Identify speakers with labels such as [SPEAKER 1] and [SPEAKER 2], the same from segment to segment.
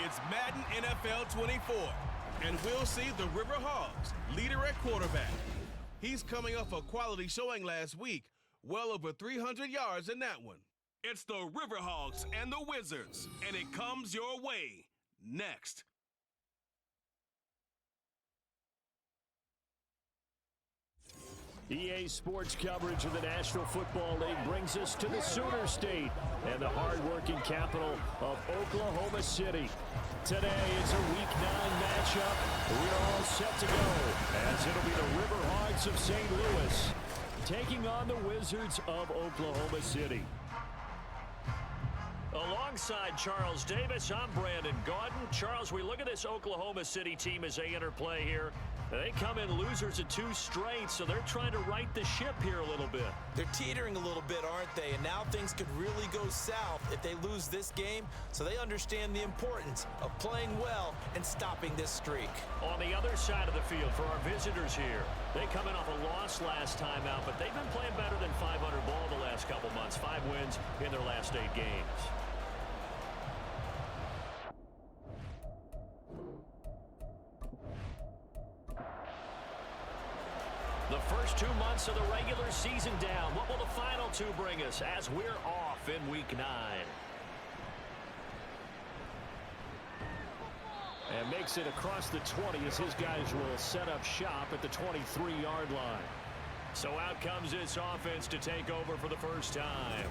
[SPEAKER 1] It's Madden NFL 24, and we'll see the River Hogs, leader at quarterback. He's coming off a quality showing last week, well over 300 yards in that one. It's the River Hogs and the Wizards, and it comes your way next.
[SPEAKER 2] EA Sports coverage of the National Football League brings us to the Sooner State and the hard-working capital of Oklahoma City. Today it's a Week 9 matchup. We're all set to go as it'll be the River Hogs of St. Louis taking on the Wizards of Oklahoma City. Alongside Charles Davis, I'm Brandon Gaudin. Charles, we look at this Oklahoma City team as they enter play here. They come in losers of 2 straight, so they're trying to right the ship here a little bit.
[SPEAKER 3] They're teetering a little bit, aren't they? And now things could really go south if they lose this game, so they understand the importance of playing well and stopping this streak.
[SPEAKER 2] On the other side of the field for our visitors here, they come in off a loss last time out, but they've been playing better than 500 ball the last couple months. 5 wins in their last 8 games. The first 2 months of the regular season down. What will the final 2 bring us as we're off in Week 9? And makes it across the 20 as his guys will set up shop at the 23-yard line. So out comes this offense to take over for the first time.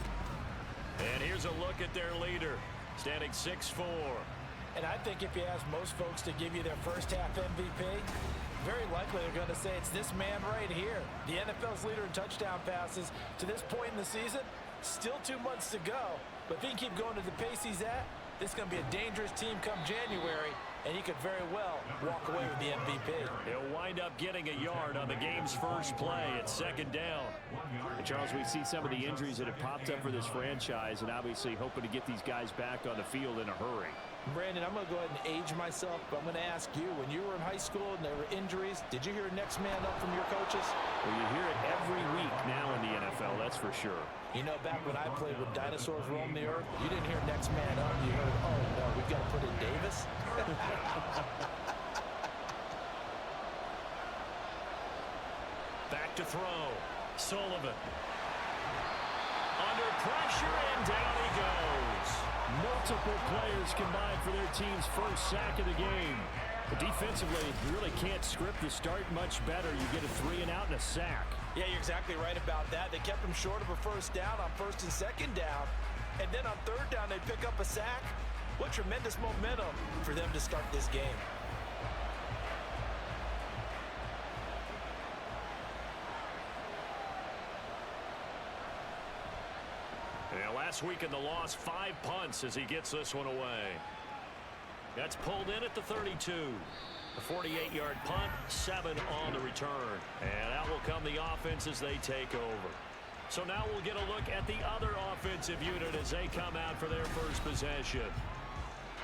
[SPEAKER 2] And here's a look at their leader, standing 6'4".
[SPEAKER 3] And I think if you ask most folks to give you their first half MVP, very likely they're going to say it's this man right here. The NFL's leader in touchdown passes to this point in the season. Still 2 months to go. But if he can keep going to the pace he's at, this is going to be a dangerous team come January, and he could very well walk away with the MVP.
[SPEAKER 2] He'll wind up getting a yard on the game's first play at 2nd down. And Charles, we see some of the injuries that have popped up for this franchise, and obviously hoping to get these guys back on the field in a hurry.
[SPEAKER 3] Brandon, I'm going to go ahead and age myself, but I'm going to ask you, when you were in high school and there were injuries, did you hear next man up from your coaches?
[SPEAKER 2] Well, you hear it every week now in the NFL, that's for sure.
[SPEAKER 3] You know, back when I played with dinosaurs roam the earth, you didn't hear next man up. You heard, oh, no, we've got to put in Davis.
[SPEAKER 2] Back to throw. Sullivan. Under pressure, and down he goes. Multiple players combined for their team's first sack of the game. But defensively, you really can't script the start much better. You get a 3 and out and a sack.
[SPEAKER 3] Yeah, you're exactly right about that. They kept them short of a first down on 1st and 2nd down. And then on 3rd down, they pick up a sack. What tremendous momentum for them to start this game.
[SPEAKER 2] Yeah, last week in the loss, 5 punts as he gets this one away. That's pulled in at the 32. A 48-yard punt, 7 on the return. And out will come the offense as they take over. So now we'll get a look at the other offensive unit as they come out for their first possession.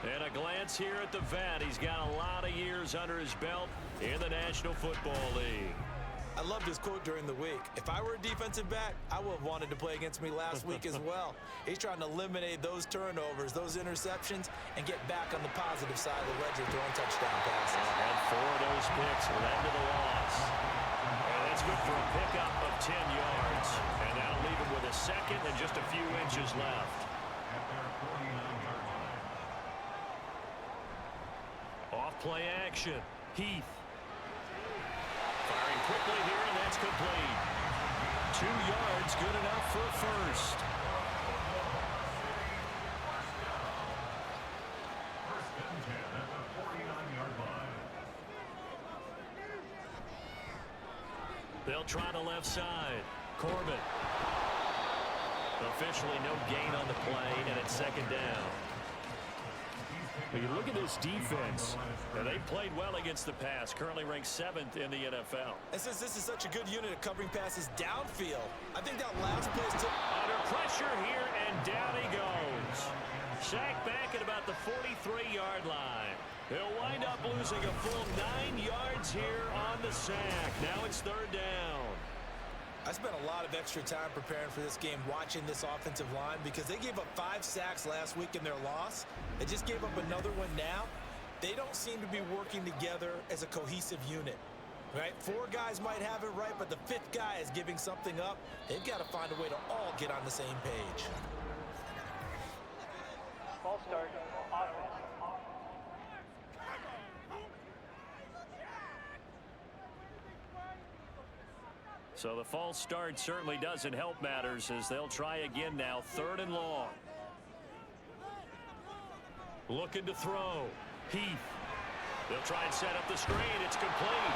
[SPEAKER 2] And a glance here at the vet. He's got a lot of years under his belt in the National Football League.
[SPEAKER 3] I loved his quote during the week. If I were a defensive back, I would have wanted to play against me last week as well. He's trying to eliminate those turnovers, those interceptions, and get back on the positive side of the ledger throwing touchdown passes.
[SPEAKER 2] And 4 of those picks led to the loss. And that's good for a pickup of 10 yards. And that'll leave him with a second and just a few inches left. Off play action. Heath. Firing quickly here, and that's complete. 2 yards, good enough for a first. They'll try the left side. Corbin. Officially no gain on the play, and it's 2nd down. When you look at this defense, they played well against the pass, currently ranked 7th in the NFL.
[SPEAKER 3] And since this is such a good unit of covering passes downfield, I think that last place took...
[SPEAKER 2] Under pressure here, and down he goes. Sacked back at about the 43-yard line. He'll wind up losing a full 9 yards here on the sack. Now it's 3rd down.
[SPEAKER 3] I spent a lot of extra time preparing for this game watching this offensive line because they gave up 5 sacks last week in their loss. They just gave up another one now. They don't seem to be working together as a cohesive unit. Right? 4 guys might have it right, but the 5th guy is giving something up. They've got to find a way to all get on the same page.
[SPEAKER 4] False start, offense.
[SPEAKER 2] So the false start certainly doesn't help matters as they'll try again now. 3rd and long. Looking to throw. Heath. They'll try and set up the screen. It's complete.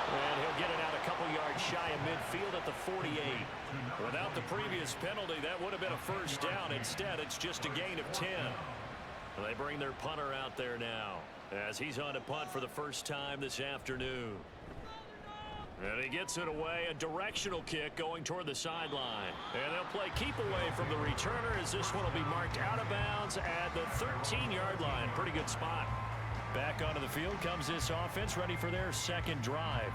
[SPEAKER 2] And he'll get it out a couple yards shy of midfield at the 48. Without the previous penalty, that would have been a first down. Instead, it's just a gain of 10. They bring their punter out there now as he's on to punt for the first time this afternoon. And he gets it away, a directional kick going toward the sideline. And they'll play keep away from the returner as this one will be marked out of bounds at the 13-yard line. Pretty good spot. Back onto the field comes this offense, ready for their second drive.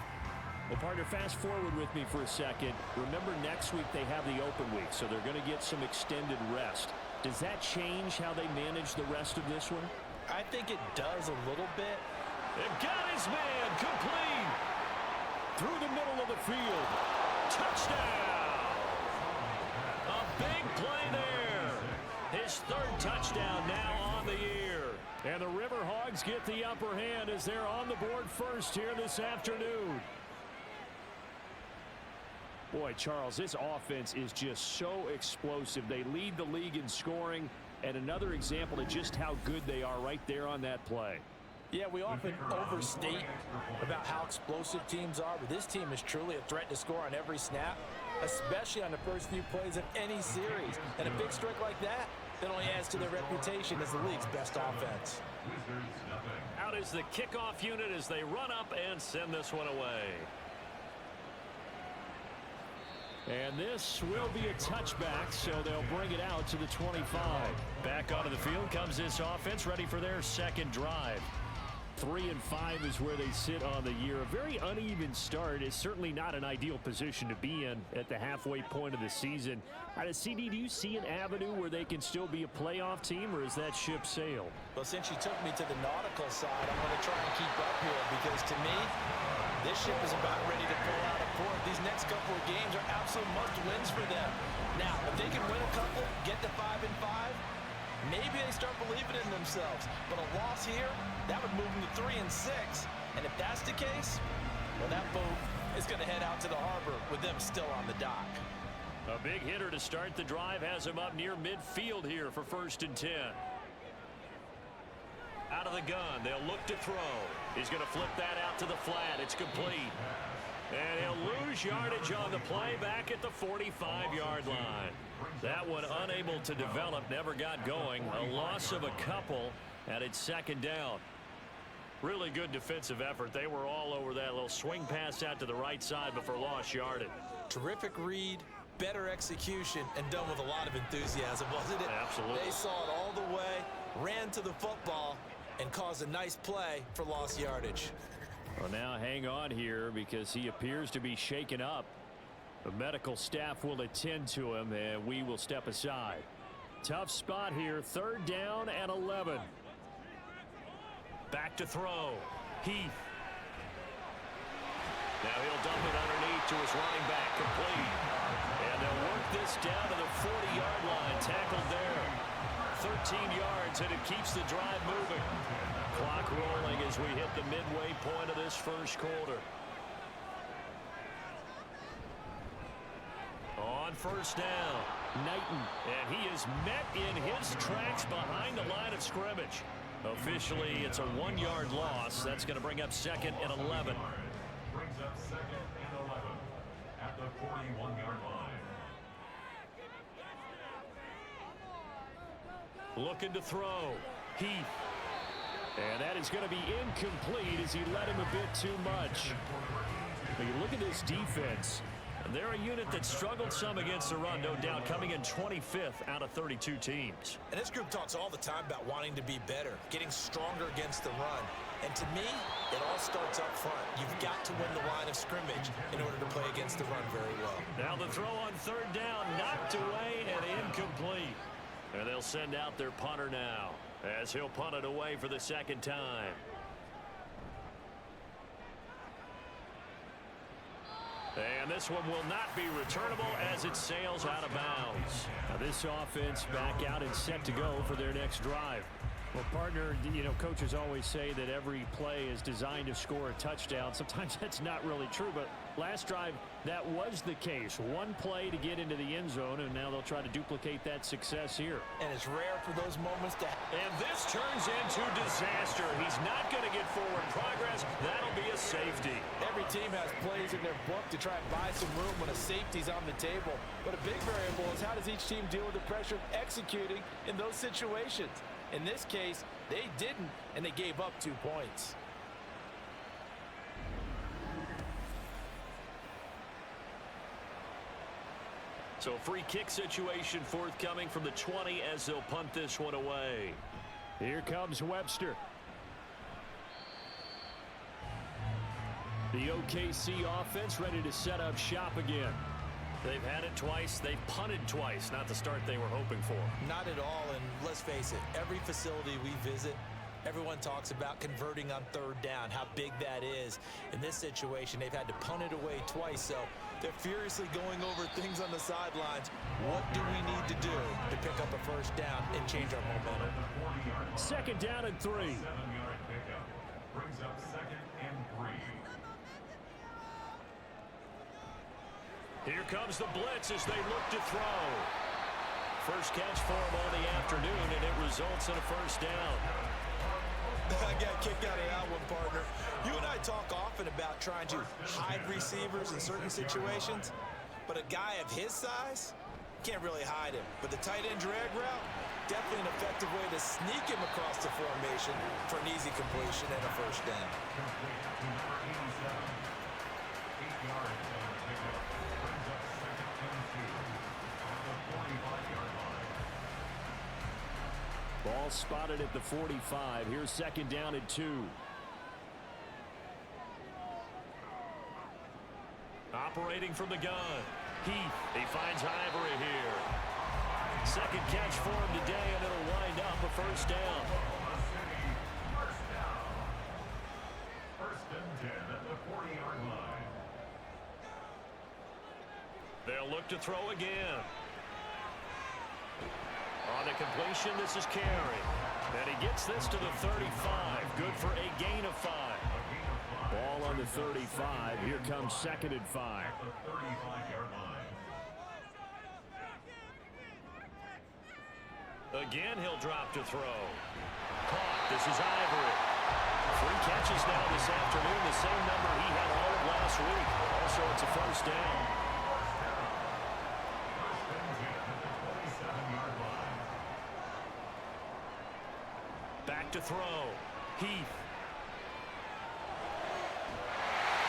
[SPEAKER 5] Well, partner, fast forward with me for a second. Remember, next week they have the open week, so they're going to get some extended rest. Does that change how they manage the rest of this one?
[SPEAKER 3] I think it does a little bit.
[SPEAKER 2] They've got his man complete. Through the middle of the field. Touchdown. A big play there. His 3rd touchdown now on the year. And the River Hogs get the upper hand as they're on the board first here this afternoon.
[SPEAKER 5] Boy, Charles, this offense is just so explosive. They lead the league in scoring, and another example of just how good they are right there on that play.
[SPEAKER 3] Yeah, we often overstate about how explosive teams are, but this team is truly a threat to score on every snap, especially on the first few plays of any series. And a big strike like that only adds to their reputation as the league's best offense.
[SPEAKER 2] Out is the kickoff unit as they run up and send this one away.
[SPEAKER 5] And this will be a touchback, so they'll bring it out to the 25.
[SPEAKER 2] Back onto the field comes this offense, ready for their second drive.
[SPEAKER 5] 3-5 is where they sit on the year. A very uneven start is certainly not an ideal position to be in at the halfway point of the season. CD, do you see an avenue where they can still be a playoff team, or is that ship sailed?
[SPEAKER 3] Well, since you took me to the nautical side, I'm going to try and keep up here because to me, this ship is about ready to pull out of port. These next couple of games are absolute must-wins for them. Now, if they can win a couple, get to 5-5, maybe they start believing in themselves. But a loss here, that would move them to 3-6. And if that's the case, well, that boat is going to head out to the harbor with them still on the dock.
[SPEAKER 2] A big hitter to start the drive has him up near midfield here for 1st and 10. Out of the gun, they'll look to throw. He's going to flip that out to the flat. It's complete. And he'll lose yardage on the play back at the 45-yard line. That one unable to develop, never got going. A loss of a couple, and it's 2nd down. Really good defensive effort. They were all over that little swing pass out to the right side before lost yardage.
[SPEAKER 3] Terrific read, better execution, and done with a lot of enthusiasm, wasn't it?
[SPEAKER 2] Absolutely.
[SPEAKER 3] They saw it all the way, ran to the football, and caused a nice play for lost yardage.
[SPEAKER 5] Well, now hang on here because he appears to be shaken up. The medical staff will attend to him, and we will step aside. Tough spot here, 3rd down and 11.
[SPEAKER 2] Back to throw. Heath. Now he'll dump it underneath to his running back, complete. And they'll work this down to the 40-yard line, tackled there. 13 yards, and it keeps the drive moving. Clock rolling as we hit the midway point of this first quarter. On 1st down, Knighton, and he is met in his tracks behind the line of scrimmage. Officially, it's a 1-yard loss. That's going to bring up 2nd and 11.
[SPEAKER 6] Brings up 2nd and 11 at the 41-yard line.
[SPEAKER 2] Looking to throw. Heath.
[SPEAKER 5] And that is going to be incomplete as he led him a bit too much. But you look at this defense.
[SPEAKER 2] And they're a unit that struggled some against the run, no doubt, coming in 25th out of 32 teams.
[SPEAKER 3] And this group talks all the time about wanting to be better, getting stronger against the run. And to me, it all starts up front. You've got to win the line of scrimmage in order to play against the run very well.
[SPEAKER 2] Now the throw on third down, knocked away and incomplete. And they'll send out their punter now, as he'll punt it away for the second time. And this one will not be returnable as it sails out of bounds.
[SPEAKER 5] Now this offense back out and set to go for their next drive. Well, partner, you know, coaches always say that every play is designed to score a touchdown. Sometimes that's not really true, but last drive, that was the case. One play to get into the end zone, and now they'll try to duplicate that success here.
[SPEAKER 3] And it's rare for those moments to happen.
[SPEAKER 2] And this turns into disaster. He's not going to get forward progress. That'll be a safety.
[SPEAKER 3] Every team has plays in their book to try and buy some room when a safety's on the table. But a big variable is how does each team deal with the pressure of executing in those situations. In this case, they didn't, and they gave up 2 points.
[SPEAKER 2] So free kick situation forthcoming from the 20 as they'll punt this one away.
[SPEAKER 5] Here comes Webster. The OKC offense ready to set up shop again.
[SPEAKER 2] They've had it twice. They've punted twice. Not the start they were hoping for.
[SPEAKER 3] Not at all, and let's face it, every facility we visit, everyone talks about converting on third down, how big that is. In this situation, they've had to punt it away twice, so they're furiously going over things on the sidelines. What do we need to do to pick up a first down and change our momentum?
[SPEAKER 5] Second down and 3.
[SPEAKER 6] 7-yard pickup brings up 2nd and 3.
[SPEAKER 2] Here comes the blitz as they look to throw. First catch for him all the afternoon, and it results in a first down.
[SPEAKER 3] I got a kick out of that one, partner. You and I talk often about trying to hide receivers in certain situations, but a guy of his size can't really hide him. But the tight end drag route, definitely an effective way to sneak him across the formation for an easy completion and a first down.
[SPEAKER 6] Complete to number 87. 8 yards on the pickup. Brings up 2nd and 2 at the 45-yard line.
[SPEAKER 5] Ball spotted at the 45. Here's second down and 2.
[SPEAKER 2] Operating from the gun. He finds Ivory here. Second catch for him today, and it'll wind up a first down.
[SPEAKER 6] First down. 1st and 10 at the 40-yard line.
[SPEAKER 2] They'll look to throw again. On the completion, this is Carey. And he gets this to the 35. Good for a gain of 5.
[SPEAKER 5] Ball on the 35. Here comes 2nd and 5.
[SPEAKER 6] At the 35-yard line.
[SPEAKER 2] Again, he'll drop to throw. Caught. This is Ivory. 3 catches now this afternoon, the same number he had all of last week. Also, it's a first down.
[SPEAKER 6] First and 10 at the 27-yard line.
[SPEAKER 2] Back to throw. Heath.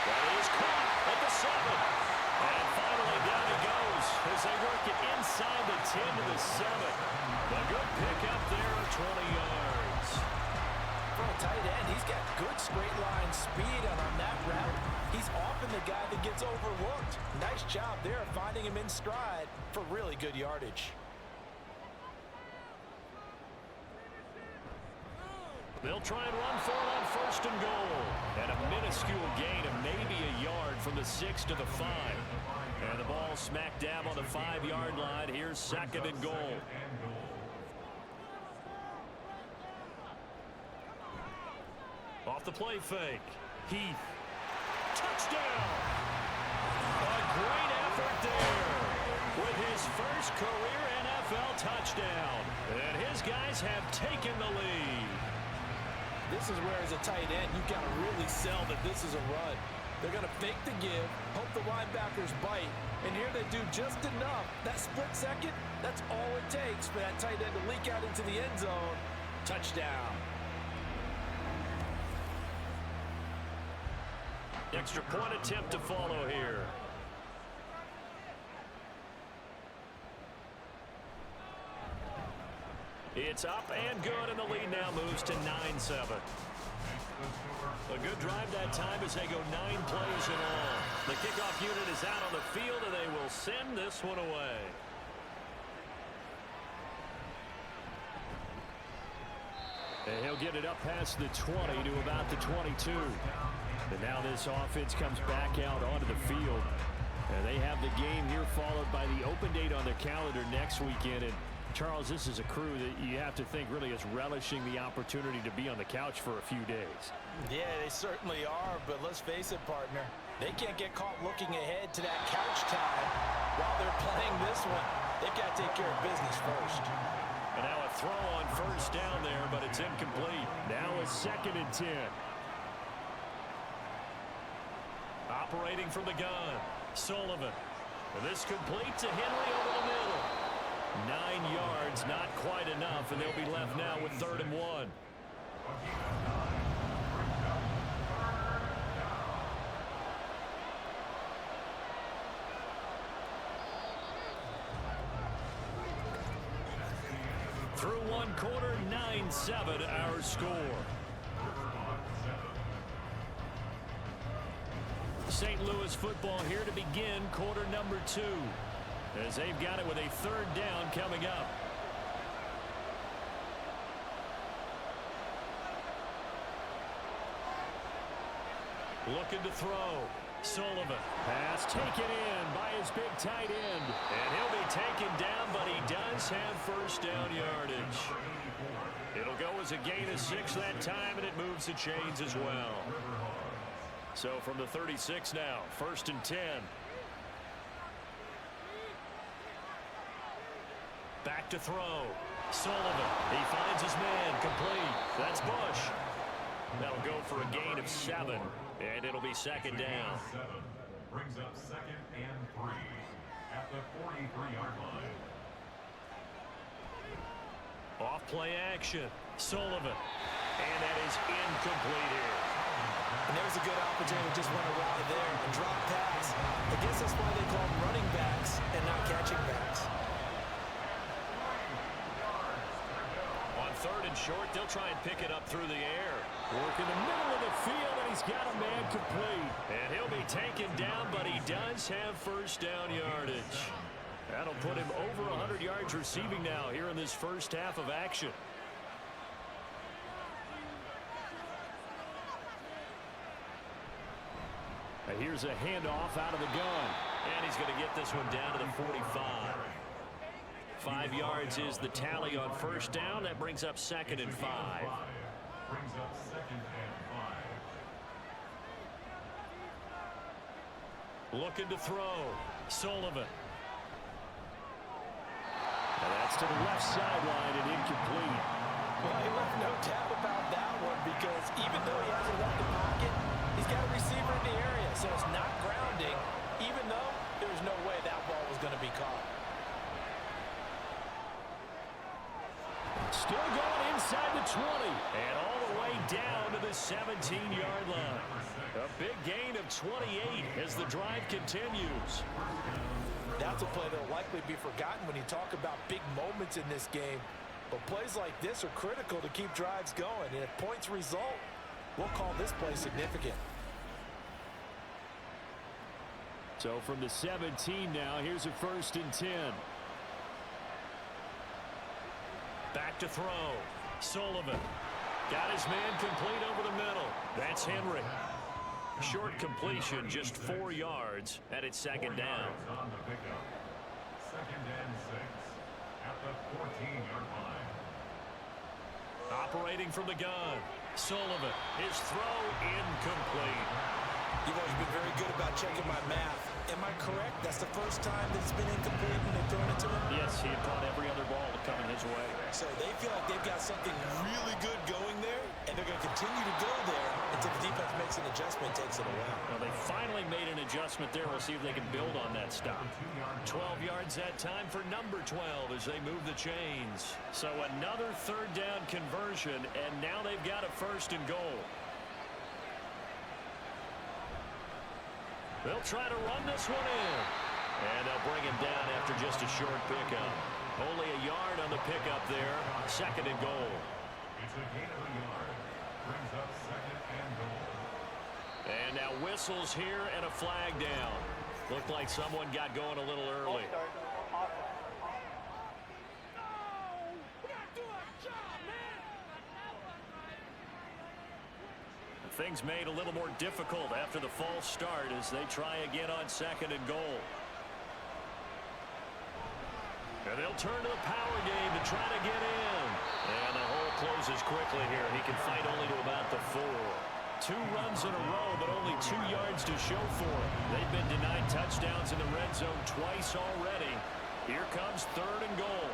[SPEAKER 2] That is caught at the 7. And finally down he goes as they work it inside the 10 to the 7. A good pickup there of 20 yards.
[SPEAKER 3] For a tight end, he's got good straight line speed, and on that route, he's often the guy that gets overlooked. Nice job there finding him in stride for really good yardage.
[SPEAKER 2] They'll try and run for it on 1st and goal. And a minuscule gain of maybe a yard from the 6 to the 5. And the ball smack dab on the 5-yard line. Here's 2nd and goal. Off the play fake. Heath. Touchdown! A great effort there with his first career NFL touchdown. And his guys have taken the lead.
[SPEAKER 3] This is where, as a tight end, you've got to really sell that this is a run. They're going to fake the give, hope the linebackers bite, and here they do just enough. That split second, that's all it takes for that tight end to leak out into the end zone. Touchdown.
[SPEAKER 2] Extra point attempt to follow here. It's up and good, and the lead now moves to 9-7. A good drive that time as they go 9 plays in all. The kickoff unit is out on the field, and they will send this one away.
[SPEAKER 5] And he'll get it up past the 20 to about the 22. And now this offense comes back out onto the field. And they have the game here followed by the open date on their calendar next weekend. And Charles, this is a crew that you have to think really is relishing the opportunity to be on the couch for a few days.
[SPEAKER 3] Yeah, they certainly are, but let's face it, partner. They can't get caught looking ahead to that couch time while they're playing this one. They've got to take care of business first.
[SPEAKER 2] And now a throw on first down there, but it's incomplete.
[SPEAKER 5] Now a 2nd and 10.
[SPEAKER 2] Operating from the gun, Sullivan. And this complete to Henry over the middle. 9 yards, not quite enough, and they'll be left now with 3rd and 1. Through 1 quarter, 9-7 our score. St. Louis football here to begin quarter number 2. As they've got it with a 3rd down coming up. Looking to throw. Sullivan.
[SPEAKER 5] Pass taken in by his big tight end.
[SPEAKER 2] And he'll be taken down, but he does have first down yardage. It'll go as a gain of 6 that time, and it moves the chains as well. So from the 36 now, 1st and 10. Back to throw. Sullivan. He finds his man. Complete. That's Bush. That'll go for a gain of 7. And it'll be 2nd down.
[SPEAKER 6] 7 brings up 2nd and 3 at the 43-yard line.
[SPEAKER 2] Off play action. Sullivan. And that is incomplete here.
[SPEAKER 3] And there's a good opportunity to just run around there and drop pass. I guess that's why they call them running backs and not catching backs.
[SPEAKER 2] On 3rd and short, they'll try and pick it up through the air.
[SPEAKER 5] Work in the middle of the field, and he's got a man complete.
[SPEAKER 2] And he'll be taken down, but he does have first down yardage. That'll put him over 100 yards receiving now here in this first half of action.
[SPEAKER 5] And here's a handoff out of the gun.
[SPEAKER 2] And he's going to get this one down to the 45. 5 yards is the tally on first down. That brings up 2nd and 5.
[SPEAKER 6] Brings up 2nd and 5.
[SPEAKER 2] Looking to throw. Sullivan.
[SPEAKER 5] And that's to the left sideline and incomplete.
[SPEAKER 3] Well, he left no doubt about that one because even though he hasn't won the pocket, he's got a receiver in the area, so it's not grounding, even though there's no way that ball was going to be caught.
[SPEAKER 5] Still going inside the 20.
[SPEAKER 2] And all the way down to the 17-yard line. A big gain of 28 as the drive continues.
[SPEAKER 3] That's a play that will likely be forgotten when you talk about big moments in this game. But plays like this are critical to keep drives going. And if points result, we'll call this play significant.
[SPEAKER 5] So from the 17 now, here's a 1st and 10.
[SPEAKER 2] Back to throw. Sullivan. Got his man complete over the middle. That's Henry. Short completion, just 4 yards, and it's 2nd down.
[SPEAKER 6] On the pickup. 2nd and 6 at the 14-yard line.
[SPEAKER 2] Operating from the gun. Sullivan. His throw incomplete.
[SPEAKER 3] You've always been very good about checking my math. Am I correct? That's the first time that it's been incomplete when they've thrown it to him?
[SPEAKER 2] Yes, he had caught every other ball coming his way.
[SPEAKER 3] So they feel like they've got something really good going there, and they're going to continue to go there until the defense makes an adjustment, takes it away.
[SPEAKER 2] Well, they finally made an adjustment there. We'll see if they can build on that stop. 12 yards that time for number 12 as they move the chains. So another 3rd down conversion, and now they've got a 1st and goal. They'll try to run this one in. And they'll bring him down after just a short pickup. Only a yard on the pickup there. 2nd and goal.
[SPEAKER 6] It's a gain of a yard. Brings up 2nd and goal.
[SPEAKER 2] And now whistles here and a flag down. Looked like someone got going a little early.
[SPEAKER 4] False start. Offense.
[SPEAKER 2] Things made a little more difficult after the false start as they try again on 2nd and goal. And they'll turn to the power game to try to get in. And the hole closes quickly here. He can fight only to about the 4. 2 runs in a row, but only 2 yards to show for it. They've been denied touchdowns in the red zone twice already. Here comes 3rd and goal.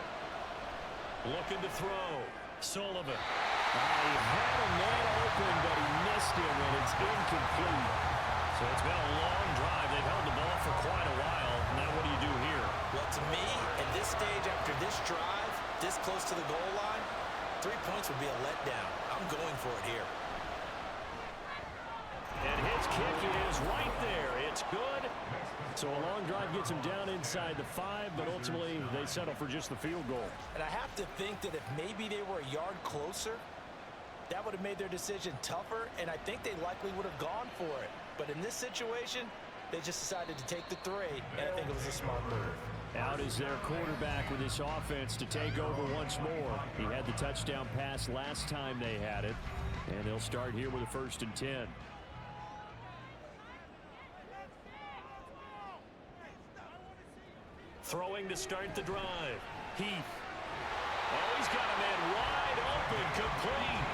[SPEAKER 2] Looking to throw. Sullivan.
[SPEAKER 5] He had a man open, but he missed him, and it's incomplete.
[SPEAKER 2] So it's been a long drive. They've held the ball for quite a while. Now what do you do here?
[SPEAKER 3] Well, to me, at this stage after this drive, this close to the goal line, 3 points would be a letdown. I'm going for it here.
[SPEAKER 2] And his kick is right there. It's good.
[SPEAKER 5] So a long drive gets him down inside the 5, but ultimately they settle for just the field goal.
[SPEAKER 3] And I have to think that if maybe they were a yard closer, that would have made their decision tougher, and I think they likely would have gone for it. But in this situation, they just decided to take the 3, and I think it was a smart move.
[SPEAKER 5] Out is their quarterback with this offense to take over once more. He had the touchdown pass last time they had it, and they'll start here with a 1st and 10.
[SPEAKER 2] Throwing to start the drive. Heath. Oh, he's got a man wide open, complete.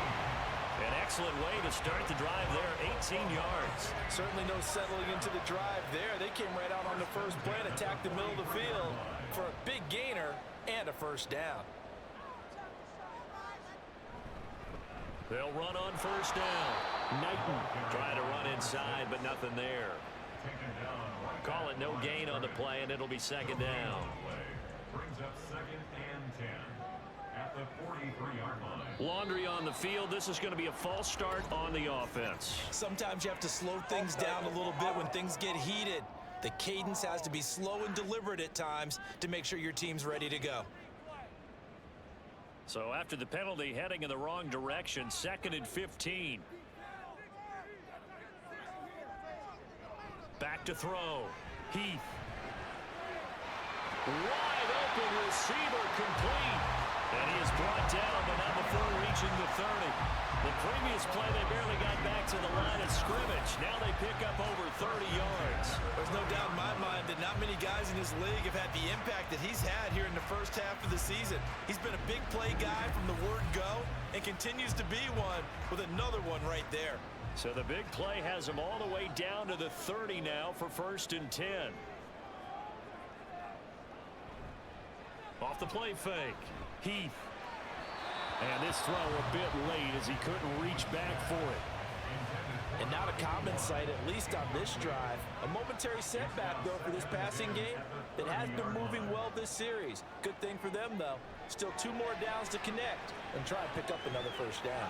[SPEAKER 2] An excellent way to start the drive there, 18 yards.
[SPEAKER 3] Certainly no settling into the drive there. They came right out on the first play and attacked the middle of the field for a big gainer and a 1st down.
[SPEAKER 2] They'll run on 1st down. Knighton trying to run inside, but nothing there. Call it no gain on the play, and it'll be 2nd down.
[SPEAKER 6] Brings up 2nd and 10 at the 43-yard line.
[SPEAKER 2] Laundry on the field. This is going to be a false start on the offense.
[SPEAKER 3] Sometimes you have to slow things down a little bit when things get heated. The cadence has to be slow and deliberate at times to make sure your team's ready to go.
[SPEAKER 2] So after the penalty, heading in the wrong direction, 2nd and 15. Back to throw. Heath. Wide open receiver, complete. And he is brought down, but not before reaching the 30. The previous play, they barely got back to the line of scrimmage. Now they pick up over 30 yards.
[SPEAKER 3] There's no doubt in my mind that not many guys in this league have had the impact that he's had here in the first half of the season. He's been a big play guy from the word go and continues to be one with another one right there.
[SPEAKER 2] So the big play has him all the way down to the 30 now for 1st and 10. Off the play fake. Heath. And this throw a bit late as he couldn't reach back for it.
[SPEAKER 3] And not a common sight, at least on this drive. A momentary setback, though, for this passing game that has been moving well this series. Good thing for them, though. Still 2 more downs to connect and try and pick up another 1st down.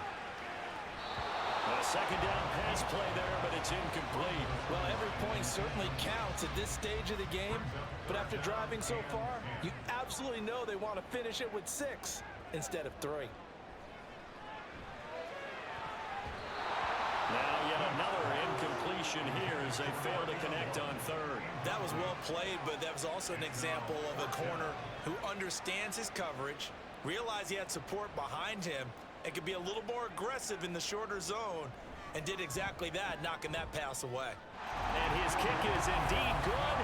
[SPEAKER 2] A 2nd down pass play there, but it's incomplete.
[SPEAKER 3] Well, every point certainly counts at this stage of the game, but after driving so far, you absolutely know they want to finish it with 6 instead of 3.
[SPEAKER 2] Now yet another incompletion here as they fail to connect on 3rd.
[SPEAKER 3] That was well played, but that was also an example of a corner who understands his coverage, realized he had support behind him, and could be a little more aggressive in the shorter zone, and did exactly that, knocking that pass away.
[SPEAKER 2] And his kick is indeed good.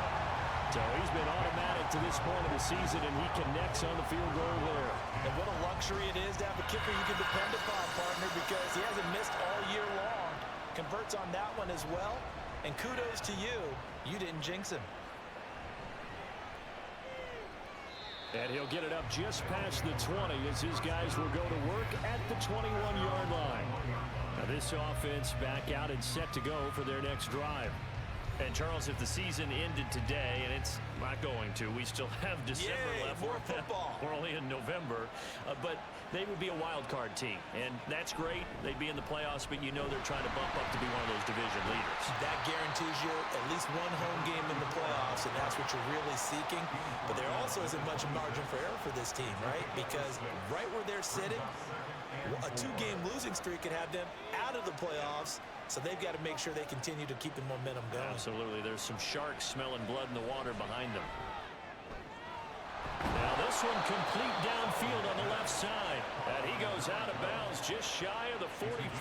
[SPEAKER 5] So he's been automatic to this point of the season, and he connects on the field goal there.
[SPEAKER 3] And what a luxury it is to have a kicker you can depend upon, partner, because he hasn't missed all year long. Converts on that one as well, and kudos to you. You didn't jinx him.
[SPEAKER 5] And he'll get it up just past the 20 as his guys will go to work at the 21-yard line. Now this offense back out and set to go for their next drive.
[SPEAKER 2] And, Charles, if the season ended today, and it's not going to, we still have December left.
[SPEAKER 3] More football.
[SPEAKER 2] We're only in November. But they would be a wild card team, and that's great. They'd be in the playoffs, but you know they're trying to bump up to be one of those division leaders.
[SPEAKER 3] That guarantees you at least one home game in the playoffs, and that's what you're really seeking. But there also isn't much margin for error for this team, right? Because right where they're sitting, a 2-game losing streak could have them out of the playoffs. So they've got to make sure they continue to keep the momentum going.
[SPEAKER 2] Absolutely. There's some sharks smelling blood in the water behind them. Now this one complete downfield on the left side. And he goes out of bounds just shy of the 45.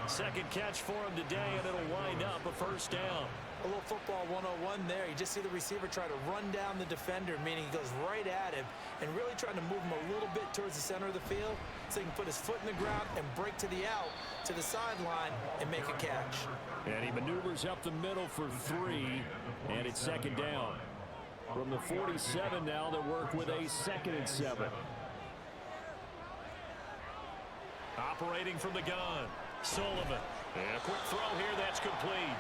[SPEAKER 2] Second catch for him today, and it'll wind up a first down.
[SPEAKER 3] A little football 101 there. You just see the receiver try to run down the defender, meaning he goes right at him and really trying to move him a little bit towards the center of the field so he can put his foot in the ground and break to the out, to the sideline, and make a catch.
[SPEAKER 5] And he maneuvers up the middle for 3, and it's second down. From the 47 now, they'll work with a 2nd and 7.
[SPEAKER 2] Operating from the gun, Sullivan. And a quick throw here, that's complete.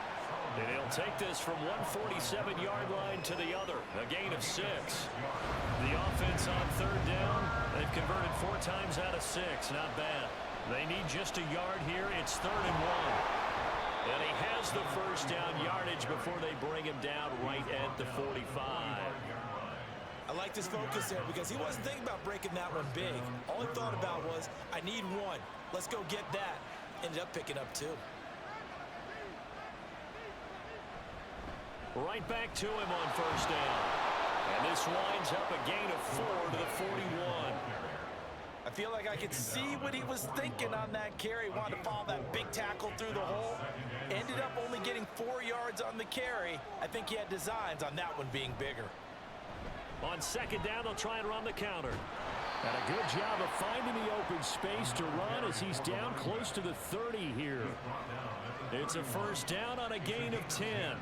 [SPEAKER 2] And he'll take this from 147-yard line to the other, a gain of 6. The offense on third down, they've converted 4 times out of 6, not bad. They need just a yard here, it's 3rd and 1. And he has the first down yardage before they bring him down right at the 45.
[SPEAKER 3] I like this focus there because he wasn't thinking about breaking that one big. All he thought about was, I need 1. Let's go get that. Ended up picking up 2.
[SPEAKER 2] Right back to him on first down. And this winds up a gain of 4 to the 41.
[SPEAKER 3] I feel like I could see what he was thinking on that carry. He wanted to follow that big tackle through the hole. Ended up only getting 4 yards on the carry. I think he had designs on that one being bigger.
[SPEAKER 2] On second down, they'll try and run the counter.
[SPEAKER 5] And a good job of finding the open space to run as he's down close to the 30 here.
[SPEAKER 2] It's a first down on a gain of 10.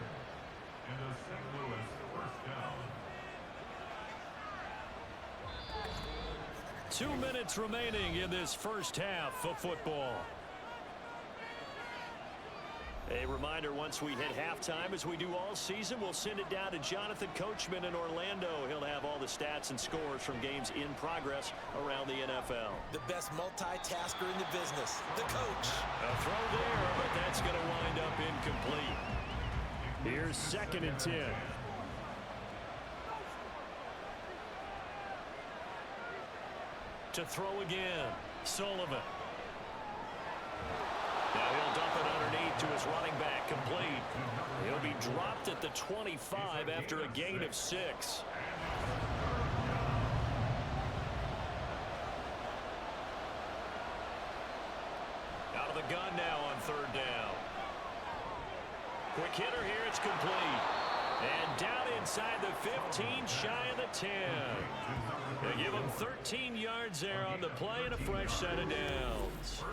[SPEAKER 2] 2 minutes remaining in this first half of football. A reminder, once we hit halftime, as we do all season, we'll send it down to Jonathan Coachman in Orlando. He'll have all the stats and scores from games in progress around the NFL.
[SPEAKER 3] The best multitasker in the business, the coach.
[SPEAKER 2] A throw there, but that's going to wind up incomplete.
[SPEAKER 5] Here's 2nd and 10.
[SPEAKER 2] To throw again, Sullivan. Now he'll dump it underneath to his running back, complete. He'll be dropped at the 25 after a gain of 6. Out of the gun now on third down. Quick hitter here, it's complete. And down inside the 15, shy of the 10. They give him 13 yards there on the play and a fresh set of downs.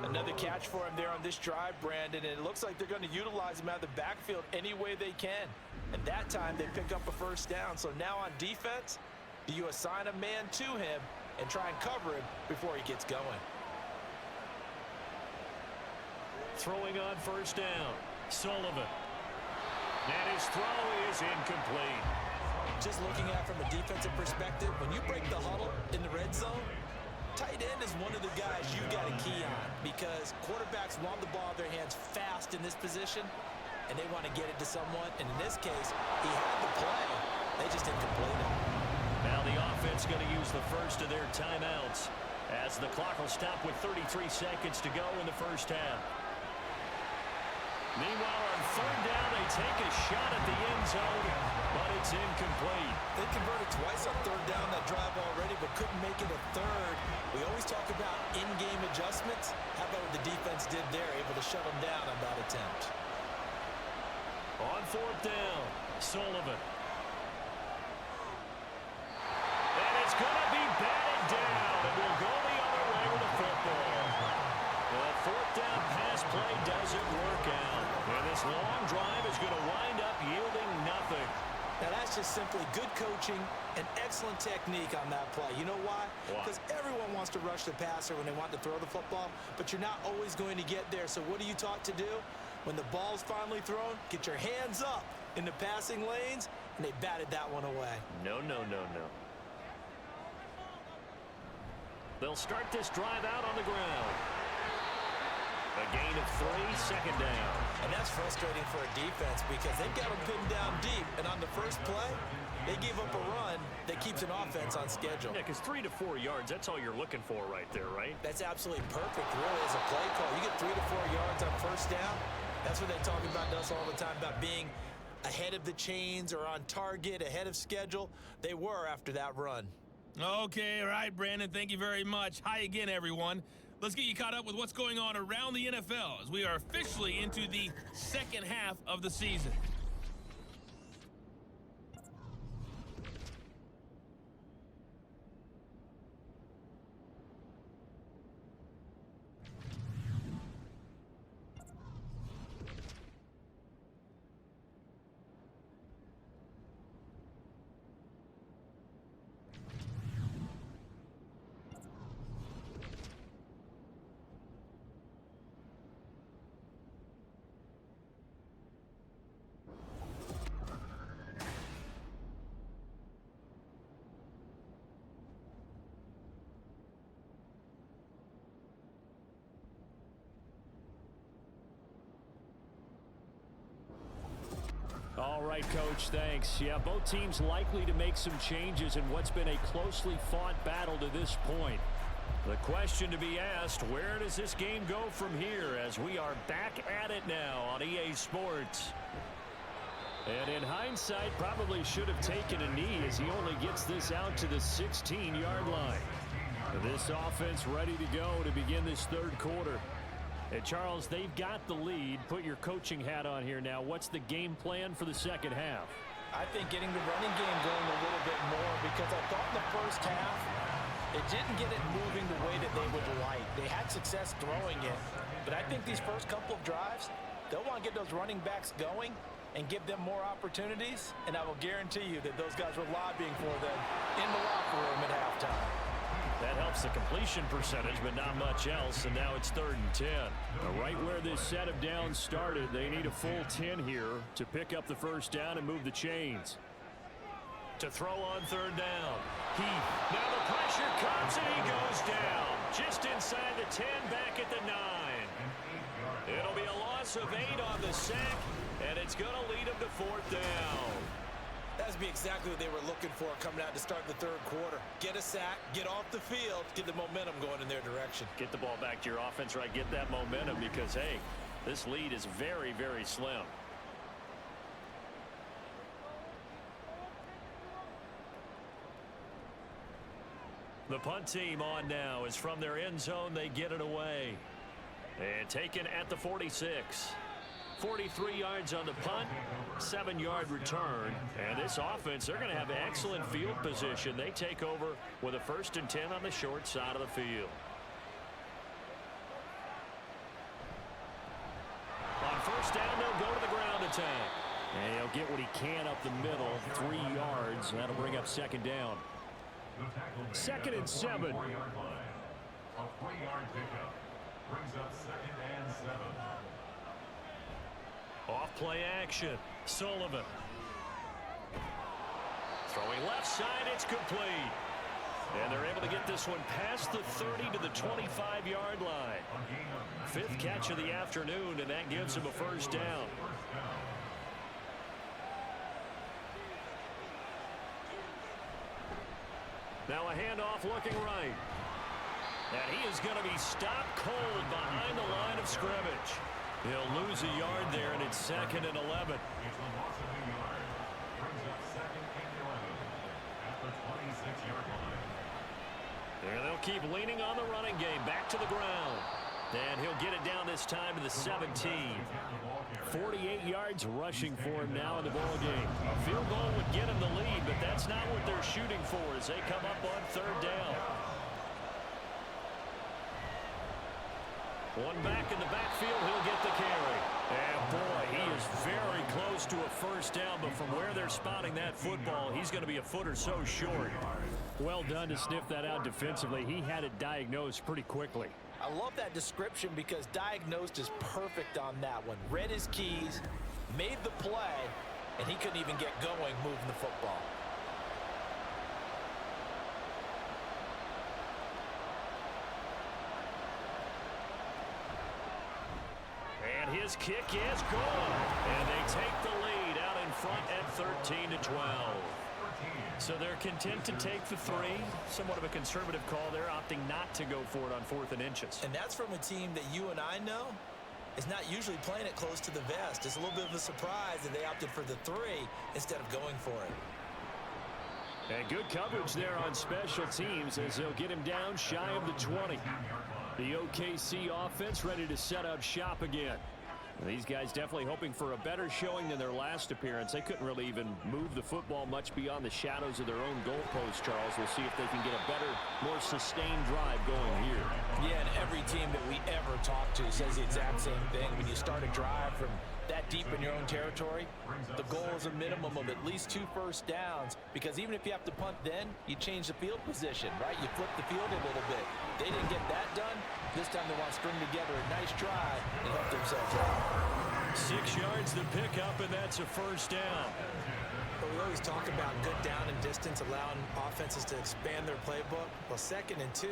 [SPEAKER 3] Another catch for him there on this drive, Brandon, and it looks like they're going to utilize him out of the backfield any way they can. And that time they pick up a first down. So now on defense, do you assign a man to him and try and cover him before he gets going?
[SPEAKER 2] Throwing on first down, Sullivan. And his throw is incomplete.
[SPEAKER 3] Just looking at it from a defensive perspective, when you break the huddle in the red zone, tight end is one of the guys you've got to key on because quarterbacks want the ball in their hands fast in this position, and they want to get it to someone. And in this case, he had the play. They just didn't complete it.
[SPEAKER 2] Now the offense going to use the first of their timeouts as the clock will stop with 33 seconds to go in the first half. Meanwhile, on third down, they take a shot at the end zone, but it's incomplete.
[SPEAKER 3] They converted twice on third down that drive already, but couldn't make it a third. We always talk about in-game adjustments. How about what the defense did there, able to shut them down on that attempt?
[SPEAKER 2] On fourth down, Sullivan. And it's going to be batted down, and we'll go the other way with the football. The fourth down pass play doesn't work out. And this long drive is going to wind up yielding nothing.
[SPEAKER 3] Now that's just simply good coaching and excellent technique on that play. You know why? Because everyone wants to rush the passer when they want to throw the football, but you're not always going to get there. So what are you taught to do? When the ball's finally thrown, get your hands up in the passing lanes, and they batted that one away.
[SPEAKER 2] No. They'll start this drive out on the ground. A gain of 3, second down.
[SPEAKER 3] And that's frustrating for a defense because they've got them pinned down deep. And on the first play, they gave up a run that keeps an offense on schedule.
[SPEAKER 2] Yeah, because 3 to 4 yards, that's all you're looking for right there, right?
[SPEAKER 3] That's absolutely perfect, really, as a play call. You get 3 to 4 yards on first down. That's what they talk about to us all the time, about being ahead of the chains or on target, ahead of schedule. They were after that run.
[SPEAKER 7] Okay, all right, Brandon, thank you very much. Hi again, everyone. Let's get you caught up with what's going on around the NFL as we are officially into the second half of the season.
[SPEAKER 5] All right, Coach, thanks. Yeah, both teams likely to make some changes in what's been a closely fought battle to this point.
[SPEAKER 2] The question to be asked, where does this game go from here as we are back at it now on EA Sports?
[SPEAKER 5] And in hindsight, probably should have taken a knee as he only gets this out to the 16-yard line. This offense ready to go to begin this third quarter. And Charles, they've got the lead. Put your coaching hat on here now. What's the game plan for the second half?
[SPEAKER 3] I think getting the running game going a little bit more, because I thought in the first half it didn't get it moving the way that they would like. They had success throwing it, but I think these first couple of drives, they'll want to get those running backs going and give them more opportunities, and I will guarantee you that those guys were lobbying for them in the locker room at halftime.
[SPEAKER 2] That helps the completion percentage, but not much else, and now it's 3rd and 10.
[SPEAKER 5] Right where this set of downs started, they need a full 10 here to pick up the first down and move the chains.
[SPEAKER 2] To throw on 3rd down. Now the pressure comes, and he goes down. Just inside the 10, back at the 9. It'll be a loss of 8 on the sack, and it's going to lead him to 4th down.
[SPEAKER 3] That's be exactly what they were looking for coming out to start the third quarter. Get a sack, get off the field, get the momentum going in their direction.
[SPEAKER 2] Get the ball back to your offense, right? Get that momentum because, hey, this lead is very, very slim. The punt team on now is from their end zone. They get it away. And taken at the 46. 43 yards on the punt, 7-yard return. And this offense, they're going to have excellent field position. They take over with a 1st and 10 on the short side of the field. On 1st down, they'll go to the ground attack.
[SPEAKER 5] And he'll get what he can up the middle, 3 yards. That'll bring up 2nd down. 2nd and 7.
[SPEAKER 6] A 3-yard pickup brings up 2nd and 7.
[SPEAKER 2] Off play action. Sullivan. Throwing left side, it's complete. And they're able to get this one past the 30 to the 25-yard line. 5th catch of the afternoon, and that gives him a 1st down. Now a handoff looking right. And he is going to be stopped cold behind the line of scrimmage. He'll lose a yard there, and it's 2nd and 11.
[SPEAKER 6] It's a loss of a yard. Brings up 2nd and 11 at the 26-yard line.
[SPEAKER 2] And they'll keep leaning on the running game. Back to the ground. And he'll get it down this time to the 17.
[SPEAKER 5] 48 yards rushing for him now in the ball game.
[SPEAKER 2] A field goal would get him the lead, but that's not what they're shooting for as they come up on 3rd down. One back in the backfield, he'll get the carry. And boy, he is very close to a 1st down, but from where they're spotting that football, he's going to be a foot or so short.
[SPEAKER 5] Well done to sniff that out defensively. He had it diagnosed pretty quickly.
[SPEAKER 3] I love that description because diagnosed is perfect on that one. Read his keys, made the play, and he couldn't even get going moving the football.
[SPEAKER 2] And his kick is good. And they take the lead out in front at 13-12. So they're content to take the 3. Somewhat of a conservative call there, opting not to go for it on 4th and inches.
[SPEAKER 3] And that's from a team that you and I know is not usually playing it close to the vest. It's a little bit of a surprise that they opted for the 3 instead of going for it.
[SPEAKER 5] And good coverage there on special teams as they'll get him down shy of the 20. The OKC offense ready to set up shop again. These guys definitely hoping for a better showing than their last appearance. They couldn't really even move the football much beyond the shadows of their own goalpost, Charles. We'll see if they can get a better, more sustained drive going here.
[SPEAKER 3] Yeah, and every team that we ever talk to says the exact same thing. When you start a drive from that deep in your own territory, the goal is a minimum of at least 2 first downs, because even if you have to punt then, you change the field position, right? You flip the field a little bit. They didn't get that done. This time they want to string together a nice drive and help themselves out.
[SPEAKER 2] 6 yards to pick up, and that's a first down.
[SPEAKER 3] But we always talk about good down and distance, allowing offenses to expand their playbook. Well, 2nd and 2,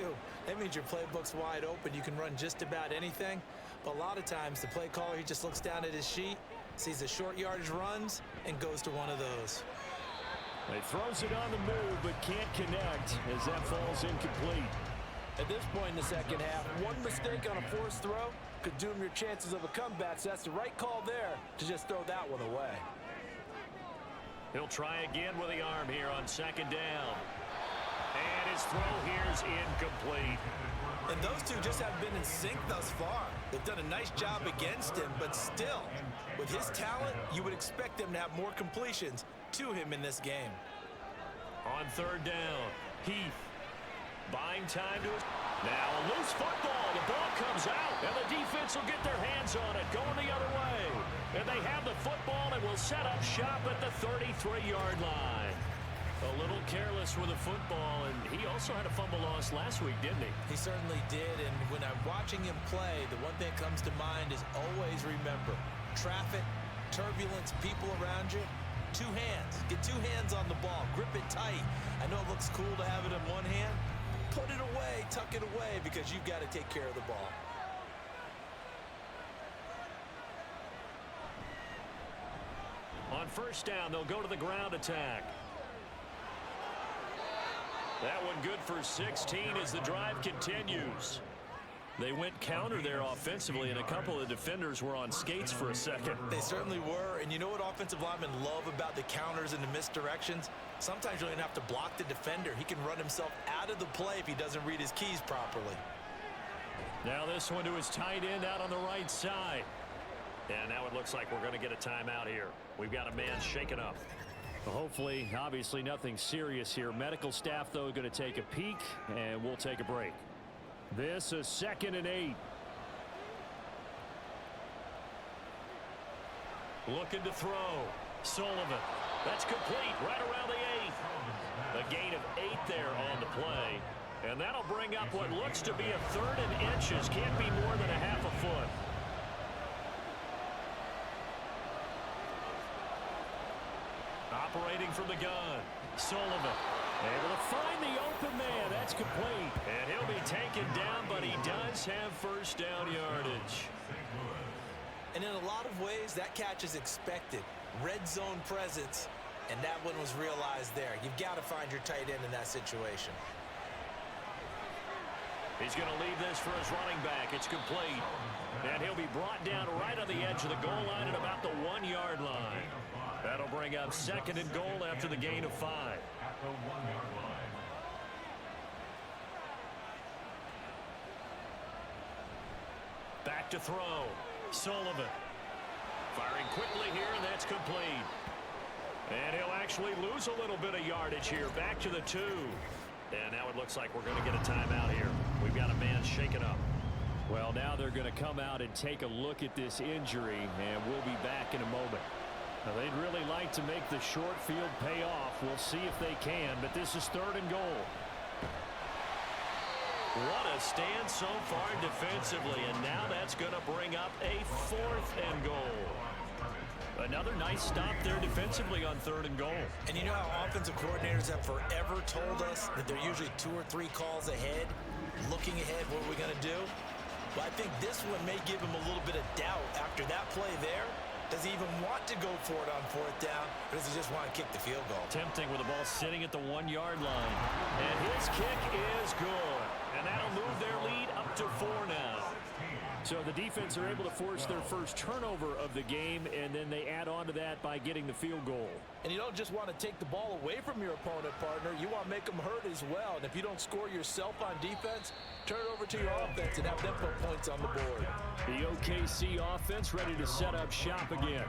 [SPEAKER 3] that means your playbook's wide open. You can run just about anything. But a lot of times, the play caller, he just looks down at his sheet, sees the short yardage runs, and goes to one of those.
[SPEAKER 5] He throws it on the move, but can't connect as that falls incomplete.
[SPEAKER 3] At this point in the second half, one mistake on a forced throw could doom your chances of a comeback. So that's the right call there to just throw that one away.
[SPEAKER 2] He'll try again with the arm here on 2nd down. And his throw here's incomplete.
[SPEAKER 3] And those two just haven't been in sync thus far. They've done a nice job against him, but still, with his talent, you would expect them to have more completions to him in this game.
[SPEAKER 2] On 3rd down, Heath buying time to his... Now a loose football. The ball comes out, and the defense will get their hands on it, going the other way. And they have the football and will set up shop at the 33-yard line. A little careless with the football, and he also had a fumble loss last week, didn't he?
[SPEAKER 3] He certainly did, and when I'm watching him play, the one thing that comes to mind is always remember, traffic, turbulence, people around you, 2 hands. Get 2 hands on the ball. Grip it tight. I know it looks cool to have it in one hand. Put it away, tuck it away, because you've got to take care of the ball.
[SPEAKER 2] On 1st down, they'll go to the ground attack. That one good for 16 as the drive continues. They went counter there offensively, and a couple of defenders were on skates for a second.
[SPEAKER 3] They certainly were, and you know what offensive linemen love about the counters and the misdirections? Sometimes you don't even have to block the defender. He can run himself out of the play if he doesn't read his keys properly.
[SPEAKER 2] Now this one to his tight end out on the right side. And now it looks like we're going to get a timeout here. We've got a man shaken up.
[SPEAKER 5] Hopefully, obviously nothing serious here. Medical staff, though, going to take a peek, and we'll take a break. This is 2nd and 8.
[SPEAKER 2] Looking to throw. Sullivan. That's complete right around the 8. A gain of 8 there on the play. And that'll bring up what looks to be a 3rd and inches. Can't be more than a half a foot. Operating from the gun. Sullivan. Able to find the open man. That's complete. And he'll be taken down, but he does have 1st down yardage.
[SPEAKER 3] And in a lot of ways, that catch is expected. Red zone presence, and that one was realized there. You've got to find your tight end in that situation.
[SPEAKER 2] He's going to leave this for his running back. It's complete. And he'll be brought down right on the edge of the goal line at about the 1-yard line. That'll bring up 2nd and goal after the gain of 5.
[SPEAKER 6] At the 1-yard line.
[SPEAKER 2] Back to throw. Sullivan. Firing quickly here, and that's complete. And he'll actually lose a little bit of yardage here. Back to the 2. And now it looks like we're going to get a timeout here. We've got a man shaken up.
[SPEAKER 5] Well, now they're going to come out and take a look at this injury, and we'll be back in a moment. Now, they'd really like to make the short field pay off. We'll see if they can, but this is 3rd and goal.
[SPEAKER 2] What a stand so far defensively, and now that's going to bring up a 4th and goal. Another nice stop there defensively on 3rd and goal.
[SPEAKER 3] And you know how offensive coordinators have forever told us that they're usually 2 or 3 calls ahead, looking ahead, what are we going to do? Well, I think this one may give him a little bit of doubt after that play there. Does he even want to go for it on 4th down, or does he just want to kick the field goal?
[SPEAKER 2] Tempting with the ball sitting at the 1-yard line. And his kick is good. And that'll move their lead up to 4 now.
[SPEAKER 5] So the defense are able to force their first turnover of the game, and then they add on to that by getting the field goal.
[SPEAKER 3] And you don't just want to take the ball away from your opponent, partner. You want to make them hurt as well. And if you don't score yourself on defense, turn it over to your offense and have them put points on the board.
[SPEAKER 5] The OKC offense ready to set up shop again.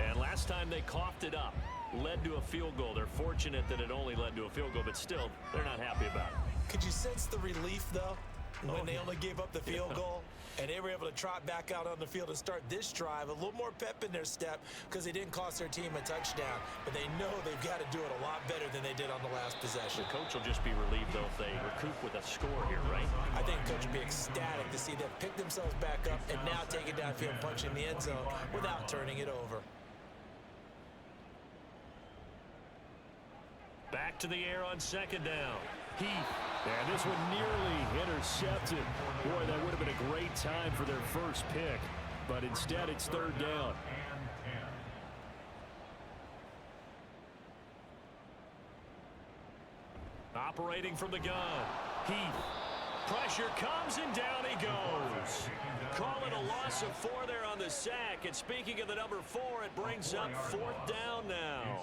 [SPEAKER 2] And last time they coughed it up, led to a field goal. They're fortunate that it only led to a field goal, but still, they're not happy about it.
[SPEAKER 3] Could you sense the relief, though, when they only gave up the field goal? And they were able to trot back out on the field and start this drive, a little more pep in their step because they didn't cost their team a touchdown. But they know they've got to do it a lot better than they did on the last possession.
[SPEAKER 2] The coach will just be relieved, though, if they recoup with a score here, right?
[SPEAKER 3] I think the coach will be ecstatic to see them pick themselves back up and now take it downfield, punching the end zone without turning it over.
[SPEAKER 2] Back to the air on 2nd down.
[SPEAKER 5] Heath. And this one nearly intercepted. Boy, that would have been a great time for their first pick. But instead, it's 3rd down.
[SPEAKER 2] Operating from the gun. Heath. Pressure comes and down he goes. Call it a loss of 4 there on the sack. And speaking of the number 4, it brings up 4th down now.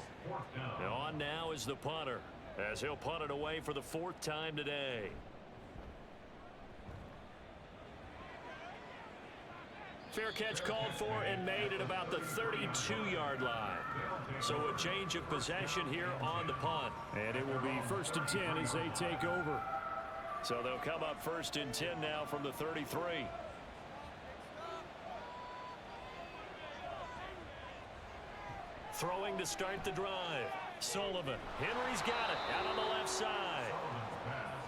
[SPEAKER 2] And on now is the punter, as he'll punt it away for the 4th time today. Fair catch called for and made at about the 32-yard line. So a change of possession here on the punt.
[SPEAKER 5] And it will be 1st and 10 as they take over.
[SPEAKER 2] So they'll come up 1st and 10 now from the 33. Throwing to start the drive. Sullivan. Henry's got it out on the left side.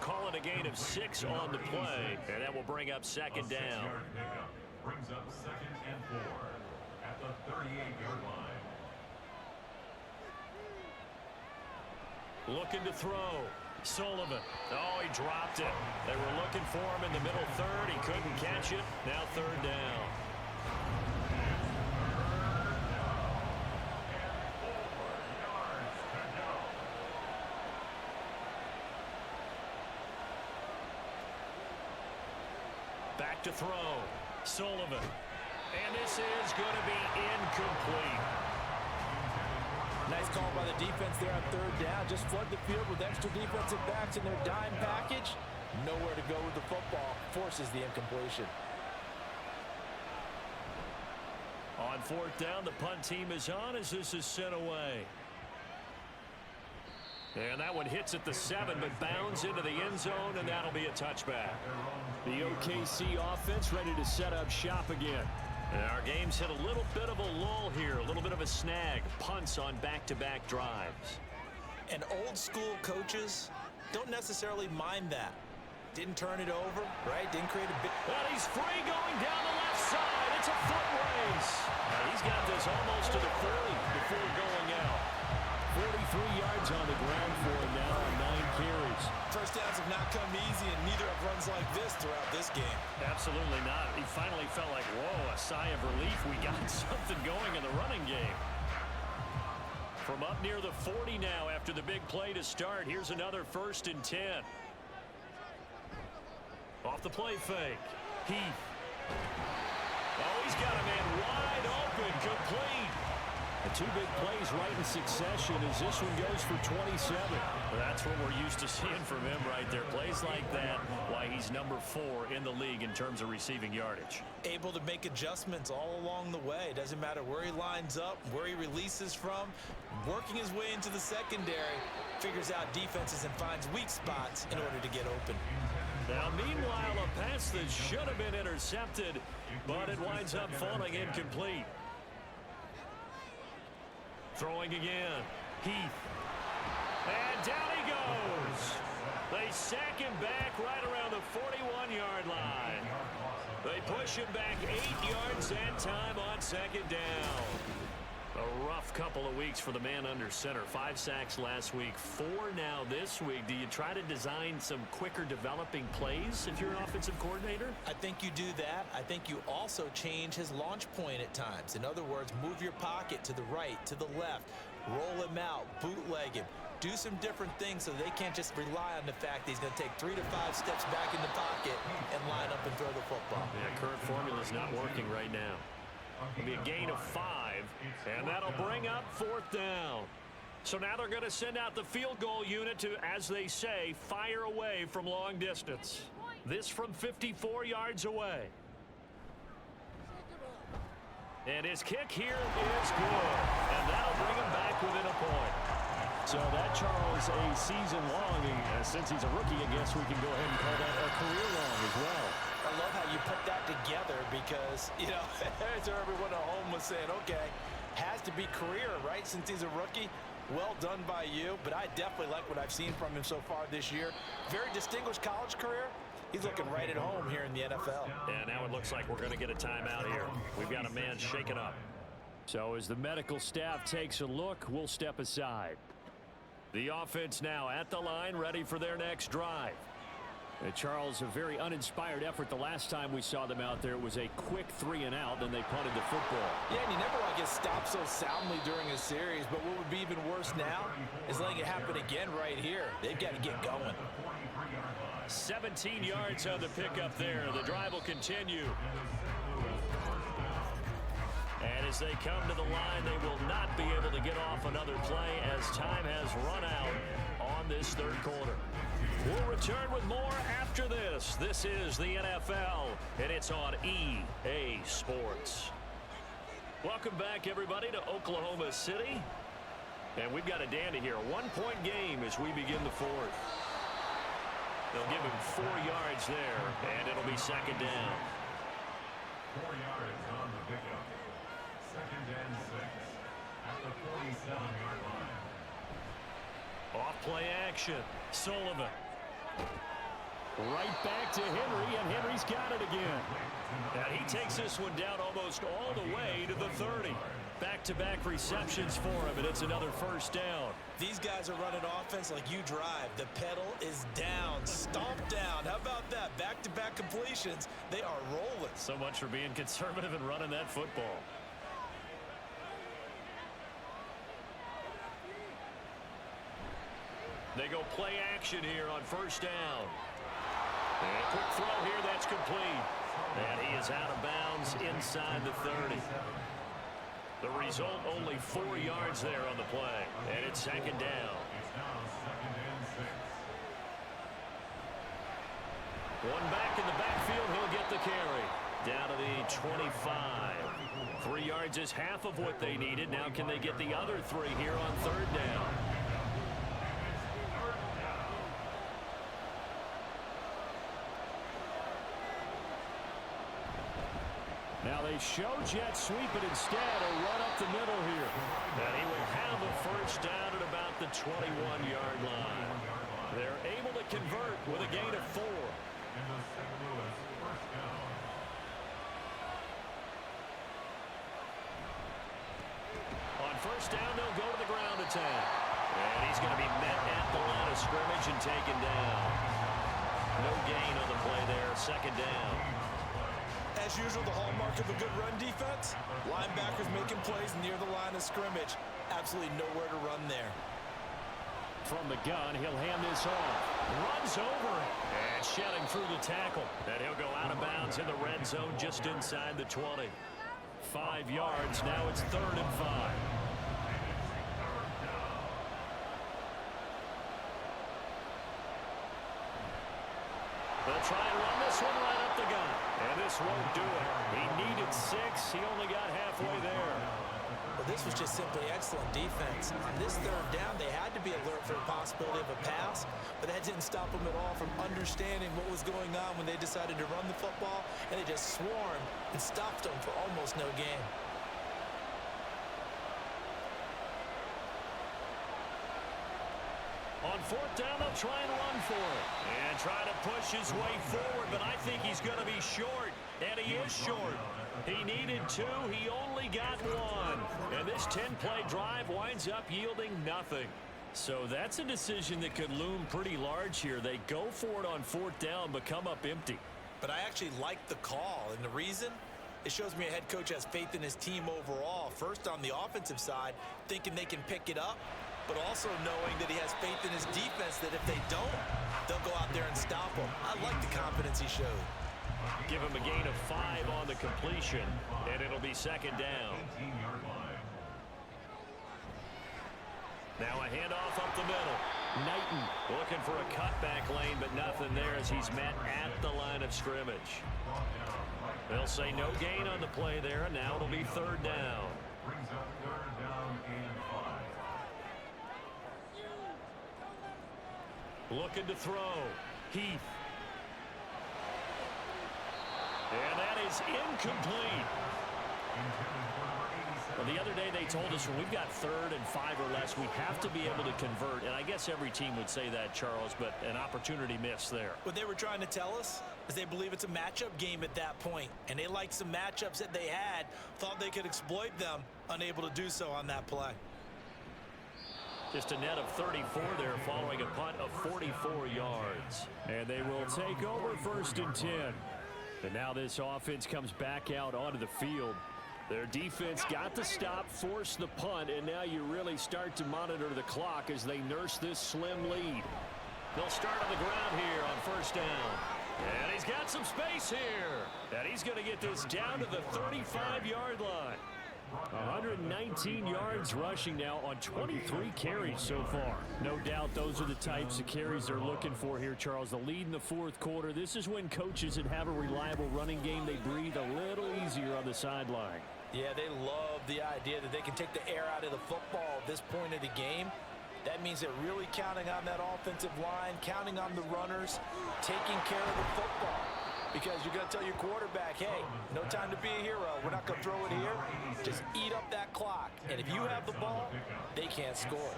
[SPEAKER 2] Call it a gain of 6 on the play, and that will bring up 2nd down.
[SPEAKER 6] Brings up 2nd and 4 at the 38-yard line.
[SPEAKER 2] Looking to throw. Sullivan. Oh, he dropped it. They were looking for him in the middle 3rd. He couldn't catch it. Now 3rd down. Back to throw. Sullivan. And this is going to be incomplete.
[SPEAKER 3] Nice call by the defense there on 3rd down. Just flood the field with extra defensive backs in their dime package. Nowhere to go with the football. Forces the incompletion.
[SPEAKER 2] On 4th down, the punt team is on as this is sent away. And that one hits at the 7, but bounds into the end zone, and that'll be a touchback.
[SPEAKER 5] The OKC offense ready to set up shop again.
[SPEAKER 2] And our game's hit a little bit of a lull here, a little bit of a snag. Punts on back-to-back drives.
[SPEAKER 3] And old school coaches don't necessarily mind that. Didn't turn it over, right? Didn't create a big...
[SPEAKER 2] And he's free going down the left side. It's a foot race. He's got this almost to the 40 before going out.
[SPEAKER 5] 43 yards on the ground for him now on 9 carries.
[SPEAKER 3] First downs have not come easy, and neither have runs like this throughout this game.
[SPEAKER 2] Absolutely not. He finally felt like, whoa, a sigh of relief. We got something going in the running game. From up near the 40 now after the big play to start. Here's another 1st and 10. Off the play fake. Heath. Oh, he's got a man wide open, complete.
[SPEAKER 5] The 2 big plays right in succession as this one goes for 27.
[SPEAKER 2] Well, that's what we're used to seeing from him right there. Plays like that, why he's number 4 in the league in terms of receiving yardage.
[SPEAKER 3] Able to make adjustments all along the way. Doesn't matter where he lines up, where he releases from. Working his way into the secondary, figures out defenses and finds weak spots in order to get open.
[SPEAKER 2] Now, meanwhile, a pass that should have been intercepted, but it winds up falling incomplete. Throwing again. Heath. And down he goes. They sack him back right around the 41. 7-yard line. They push him back 8 yards that time on second down. A rough couple of weeks for the man under center. 5 sacks last week, 4 now this week. Do you try to design some quicker developing plays if you're an offensive coordinator?
[SPEAKER 3] I think you do that. I think you also change his launch point at times. In other words, move your pocket to the right, to the left, roll him out, bootleg him. Do some different things so they can't just rely on the fact that he's going to take 3 to 5 steps back in the pocket and line up and throw the football.
[SPEAKER 2] Yeah, current formula is not working right now. It'll be a gain of 5, and that'll bring up 4th down. So now they're going to send out the field goal unit to, as they say, fire away from long distance. This from 54 yards away. And his kick here is good, and that'll bring him back within a point.
[SPEAKER 5] So that, Charles, a season long, since he's a rookie, I guess we can go ahead and call that a career long as well.
[SPEAKER 3] I love how you put that together because, you know, as everyone at home was saying, okay, has to be career, right, since he's a rookie. Well done by you, but I definitely like what I've seen from him so far this year. Very distinguished college career. He's looking right at home here in the NFL.
[SPEAKER 2] And now it looks like we're going to get a timeout here. We've got a man shaken up.
[SPEAKER 5] So as the medical staff takes a look, we'll step aside.
[SPEAKER 2] The offense now at the line, ready for their next drive.
[SPEAKER 5] Charles, a very uninspired effort the last time we saw them out there. It was a quick 3 and out, then they punted the football.
[SPEAKER 3] Yeah, and you never want to get stopped so soundly during a series, but what would be even worse now is letting it happen again right here. They've got to get going.
[SPEAKER 2] 17 yards on the pickup there. The drive will continue. And as they come to the line, they will not be able to get off another play as time has run out on this third quarter. We'll return with more after this. This is the NFL, and it's on EA Sports. Welcome back, everybody, to Oklahoma City. And we've got a dandy here. A 1-point game as we begin the fourth. They'll give him 4 yards there, and it'll be second down.
[SPEAKER 6] 4 yards on the pickup. 2nd and 6 at the 47-yard line.
[SPEAKER 2] Off play action. Sullivan.
[SPEAKER 5] Right back to Henry, and Henry's got it again.
[SPEAKER 2] And he takes this one down almost all the way to the 30. Back-to-back receptions for him, and it's another first down.
[SPEAKER 3] These guys are running offense like you drive. The pedal is down, stomped down. How about that? Back-to-back completions. They are rolling.
[SPEAKER 2] So much for being conservative and running that football. They go play action here on first down. And a quick throw here, that's complete. And he is out of bounds inside the 30. The result, only 4 yards there on the play. And it's second down.
[SPEAKER 6] It's now 2nd and 6.
[SPEAKER 2] One back in the backfield, he'll get the carry. Down to the 25. 3 yards is half of what they needed. Now can they get the other 3 here on third down?
[SPEAKER 5] Now they show jet sweep, but instead a run up the middle here.
[SPEAKER 2] And he will have a first down at about the 21-yard line. They're able to convert with a gain of 4.
[SPEAKER 6] Into St. Louis, first down.
[SPEAKER 2] On first down, they'll go to the ground attack. And he's going to be met at the line of scrimmage and taken down. No gain on the play there, second down.
[SPEAKER 3] As usual, the hallmark of a good run defense, linebackers making plays near the line of scrimmage. Absolutely nowhere to run there.
[SPEAKER 5] From the gun, he'll hand this off.
[SPEAKER 2] Runs over and shedding through the tackle. And he'll go out of bounds in the red zone just inside the 20. 5 yards, now it's 3rd and 5. They'll try and run this one right up the gut. And this won't do it. He needed 6. He only got halfway there.
[SPEAKER 3] Well, this was just simply excellent defense. On this third down, they had to be alert for the possibility of a pass, but that didn't stop them at all from understanding what was going on when they decided to run the football, and they just swarmed and stopped them for almost no gain.
[SPEAKER 2] On fourth down, they'll try and run for it. And try to push his way forward, but I think he's going to be short. And he is short. He needed 2. He only got 1. And this 10-play drive winds up yielding nothing. So that's a decision that could loom pretty large here. They go for it on fourth down, but come up empty.
[SPEAKER 3] But I actually like the call, and the reason? It shows me a head coach has faith in his team overall. First, on the offensive side, thinking they can pick it up, but also knowing that he has faith in his defense that if they don't, they'll go out there and stop them. I like the confidence he showed.
[SPEAKER 2] Give him a gain of 5 on the completion, and it'll be second down.
[SPEAKER 6] 18-yard line.
[SPEAKER 2] Now a handoff up the middle. Knighton looking for a cutback lane, but nothing there as he's met at the line of scrimmage. They'll say no gain on the play there, and now it'll be third down.
[SPEAKER 6] Brings up third down and 5.
[SPEAKER 2] Looking to throw. Heath. And that is incomplete. Well, the other day they told us when we've got 3rd and 5 or less, we have to be able to convert. And I guess every team would say that, Charles, but an opportunity missed there.
[SPEAKER 3] What they were trying to tell us is they believe it's a matchup game at that point. And they liked some matchups that they had, thought they could exploit them, unable to do so on that play.
[SPEAKER 2] Just a net of 34 there following a punt of 44 yards.
[SPEAKER 5] And they will take over 1st and 10. And now this offense comes back out onto the field. Their defense got the stop, forced the punt, and now you really start to monitor the clock as they nurse this slim lead.
[SPEAKER 2] They'll start on the ground here on 1st down. And he's got some space here. And he's going to get this down to the 35-yard line.
[SPEAKER 5] 119 yards rushing now on 23 carries so far. No doubt those are the types of carries they're looking for here, Charles. The lead in the 4th quarter. This is when coaches that have a reliable running game, they breathe a little easier on the sideline.
[SPEAKER 3] Yeah, they love the idea that they can take the air out of the football at this point of the game. That means they're really counting on that offensive line, counting on the runners, taking care of the football. Because you're going to tell your quarterback, hey, no time to be a hero. We're not going to throw it here. Just eat up that clock. And if you have the ball, they can't score.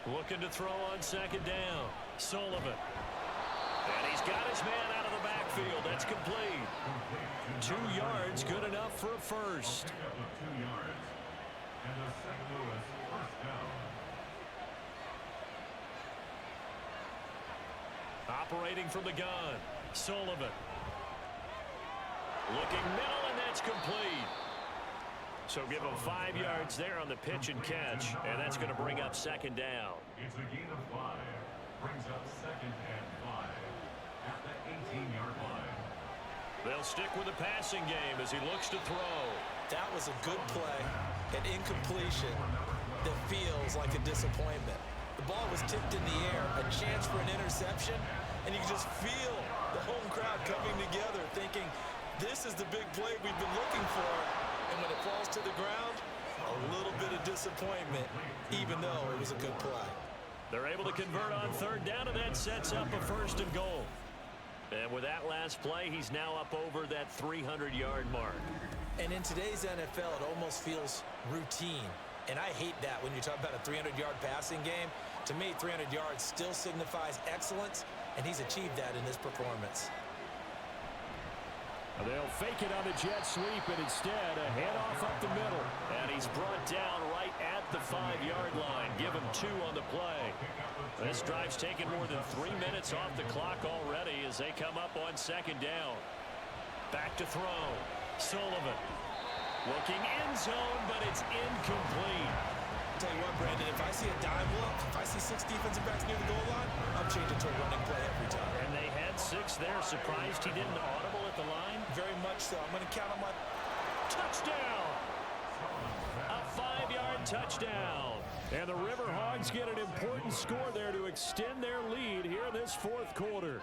[SPEAKER 2] Looking to throw on 2nd down. Sullivan. And he's got his man out of the backfield. That's complete. 2 yards, good enough for a first.
[SPEAKER 6] And a St. Louis first down.
[SPEAKER 2] Operating from the gun. Sullivan. Looking middle, and that's complete. So give him 5 yards there on the pitch and catch, and that's going to bring up 2nd down.
[SPEAKER 6] It's a gain of 5. Brings up 2nd and 5 at the 18-yard line.
[SPEAKER 2] They'll stick with the passing game as he looks to throw.
[SPEAKER 3] That was a good play, an incompletion that feels like a disappointment. The ball was tipped in the air, a chance for an interception, and you can just feel the home crowd coming together thinking, this is the big play we've been looking for. And when it falls to the ground, a little bit of disappointment, even though it was a good play.
[SPEAKER 2] They're able to convert on 3rd down, and that sets up a 1st and goal. And with that last play, he's now up over that 300-yard mark.
[SPEAKER 3] And in today's NFL, it almost feels routine. And I hate that when you talk about a 300-yard passing game. To me, 300 yards still signifies excellence, and he's achieved that in this performance.
[SPEAKER 5] They'll fake it on the jet sweep, and instead a handoff up the middle.
[SPEAKER 2] And he's brought down right at the 5-yard line. Give him 2 on the play. This drive's taken more than 3 minutes off the clock already as they come up on 2nd down. Back to throw. Sullivan. Looking end zone, but it's incomplete.
[SPEAKER 3] I'll tell you what, Brandon, if I see a dime look, if I see 6 defensive backs near the goal line, I'm changing to a running play every time.
[SPEAKER 2] And they had 6 there. Surprised he didn't audible at the line?
[SPEAKER 3] Very much so. I'm going to count on my...
[SPEAKER 2] Touchdown! A 5-yard touchdown.
[SPEAKER 5] And the River Hogs get an important score there to extend their lead here in this 4th quarter.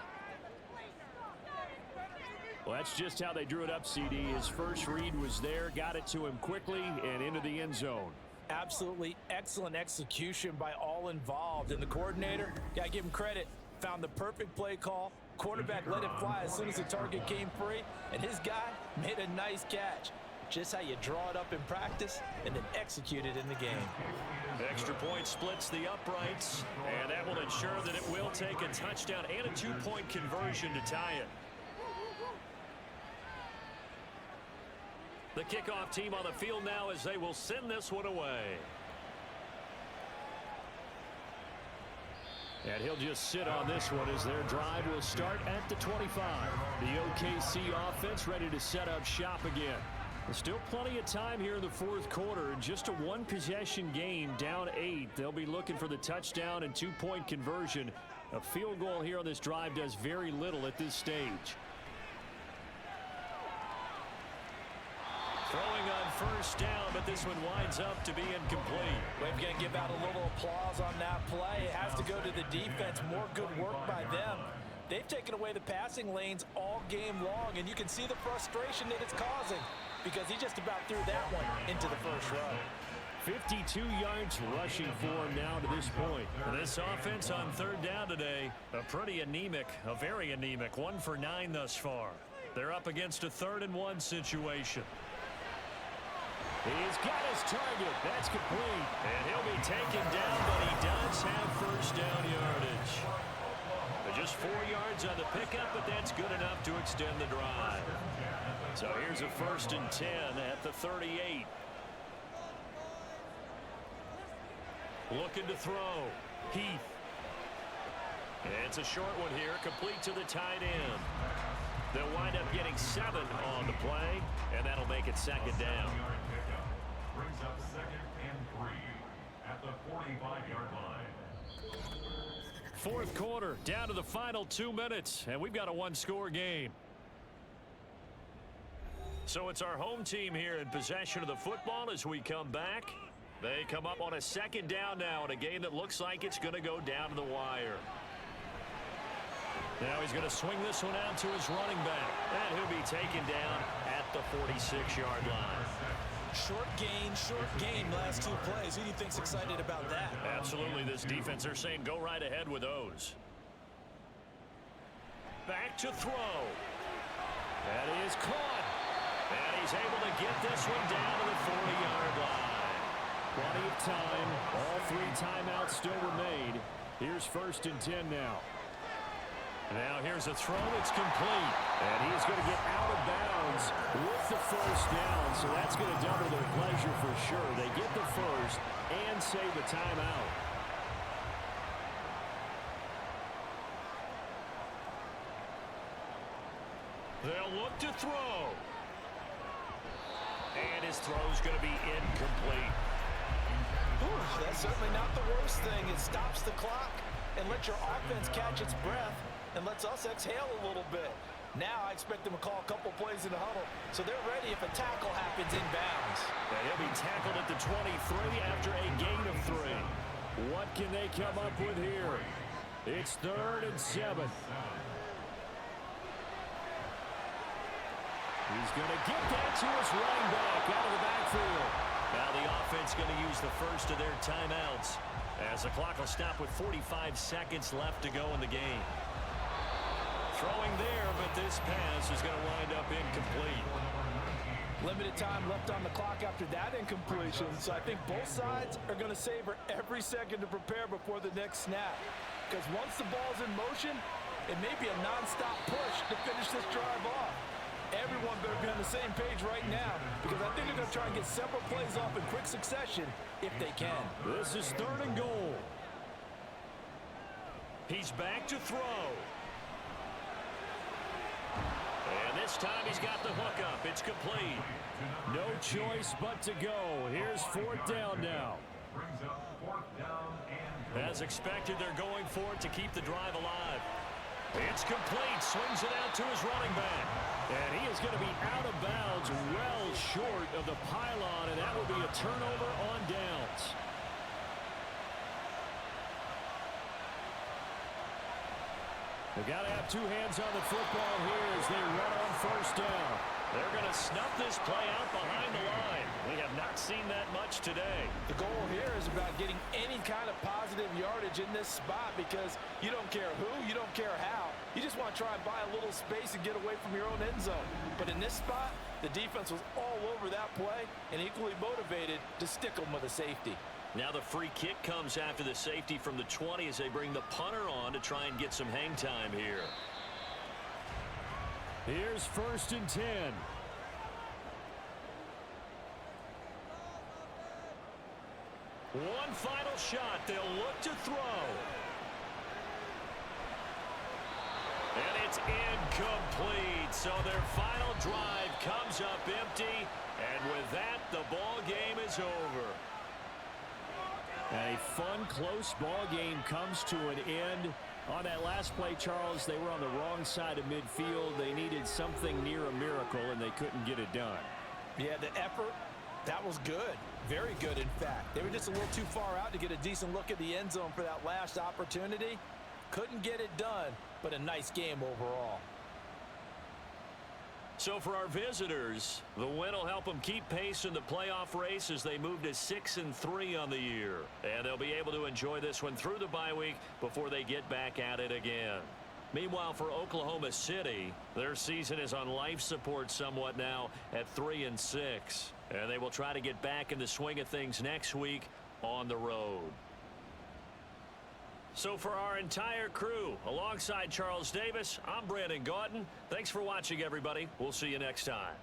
[SPEAKER 5] Well, that's just how they drew it up, CD. His first read was there, got it to him quickly and into the end zone.
[SPEAKER 3] Absolutely excellent execution by all involved. And the coordinator, gotta give him credit, found the perfect play call. Quarterback let it fly as soon as the target came free, and his guy made a nice catch. just how you draw it up in practice and then execute it in the game.
[SPEAKER 2] Extra point splits the uprights, and that will ensure that it will take a touchdown and a 2-point conversion to tie it. The kickoff team on the field now as they will send this one away.
[SPEAKER 5] And he'll just sit on this one as their drive will start at the 25. The OKC offense ready to set up shop again. There's still plenty of time here in the fourth quarter. Just a one-possession game, down 8. They'll be looking for the touchdown and 2-point conversion. A field goal here on this drive does very little at this stage.
[SPEAKER 2] Throwing on first down, but this one winds up to be incomplete.
[SPEAKER 3] We're going to give out a little applause on that play. It has to go to the defense. More good work by them. They've taken away the passing lanes all game long, and you can see the frustration that it's causing because he just about threw that one into the first row.
[SPEAKER 5] 52 yards rushing for him now to this point.
[SPEAKER 2] This offense on third down today, a pretty anemic, a very anemic. 1 for 9 thus far. They're up against a 3rd and 1 situation.
[SPEAKER 5] He's got his target. That's complete.
[SPEAKER 2] And he'll be taken down, but he does have first down yardage. Just 4 yards on the pickup, but that's good enough to extend the drive. So here's a 1st and 10 at the 38. Looking to throw. Heath. And it's a short one here, complete to the tight end. They'll wind up getting 7 on the play, and that'll make it 2nd down.
[SPEAKER 6] Brings up 2nd and 3 at the 45-yard line.
[SPEAKER 2] Fourth quarter, down to the final 2 minutes, and we've got a 1-score game. So it's our home team here in possession of the football as we come back. They come up on a 2nd down now in a game that looks like it's going to go down to the wire. Now he's going to swing this one out to his running back, and he'll be taken down at the 46-yard line.
[SPEAKER 3] Short gain last 2 plays. Who do you think's excited about that?
[SPEAKER 2] Absolutely. This defense, they're saying go right ahead with those. Back to throw.
[SPEAKER 5] That is caught.
[SPEAKER 2] And he's able to get this one down to the 40-yard line.
[SPEAKER 5] Plenty of time. All 3 timeouts still remain. Here's 1st and 10 now.
[SPEAKER 2] Now here's a throw. It's complete.
[SPEAKER 5] And he's going to get out of bounds with the first down. So that's going to double their pleasure for sure. They get the first and save a timeout.
[SPEAKER 2] They'll look to throw. And his throw's going to be incomplete.
[SPEAKER 3] Ooh, that's certainly not the worst thing. It stops the clock and lets your offense catch its breath and lets us exhale a little bit. Now I expect them to call a couple plays in the huddle so they're ready if a tackle happens in bounds.
[SPEAKER 2] And he'll be tackled at the 23 after a gain of 3.
[SPEAKER 5] What can they come up with here? It's 3rd and 7. He's going to get that to his running back out of the backfield.
[SPEAKER 2] Now the offense going to use the first of their timeouts as the clock will stop with 45 seconds left to go in the game. Throwing there, but this pass is going to wind up incomplete.
[SPEAKER 3] Limited time left on the clock after that incompletion, so I think both sides are going to savor every second to prepare before the next snap. Because once the ball's in motion, it may be a non-stop push to finish this drive off. Everyone better be on the same page right now because I think they're going to try and get several plays off in quick succession if they can.
[SPEAKER 5] This is 3rd and goal.
[SPEAKER 2] He's back to throw. And this time he's got the hookup. It's complete.
[SPEAKER 5] No choice but to go. Here's 4th down now.
[SPEAKER 6] Brings up 4th down and
[SPEAKER 2] As expected, they're going for it to keep the drive alive. It's complete. Swings it out to his running back.
[SPEAKER 5] And he is going to be out of bounds well short of the pylon, and that will be a turnover on downs. They've got to have 2 hands on the football here as they run on 1st down.
[SPEAKER 2] They're going to snuff this play out behind the line. We have not seen that much today.
[SPEAKER 3] The goal here is about getting any kind of positive yardage in this spot because you don't care who, you don't care how. You just want to try and buy a little space and get away from your own end zone. But in this spot, The defense was all over that play and equally motivated to stick them with a safety.
[SPEAKER 2] Now the free kick comes after the safety from the 20 as they bring the punter on to try and get some hang time here.
[SPEAKER 5] Here's 1st and 10.
[SPEAKER 2] One final shot. They'll look to throw. And it's incomplete. So their final drive comes up empty. And with that, the ball game is over.
[SPEAKER 5] A fun, close ball game comes to an end. On that last play, Charles, they were on the wrong side of midfield. They needed something near a miracle, and they couldn't get it done.
[SPEAKER 3] Yeah, the effort, that was good. Very good, in fact. They were just a little too far out to get a decent look at the end zone for that last opportunity. Couldn't get it done, but a nice game overall.
[SPEAKER 2] So for our visitors, the win will help them keep pace in the playoff race as they move to 6-3 on the year. And they'll be able to enjoy this one through the bye week before they get back at it again. Meanwhile, for Oklahoma City, their season is on life support somewhat now at 3-6. And they will try to get back in the swing of things next week on the road. So for our entire crew, alongside Charles Davis, I'm Brandon Gaudin. Thanks for watching, everybody. We'll see you next time.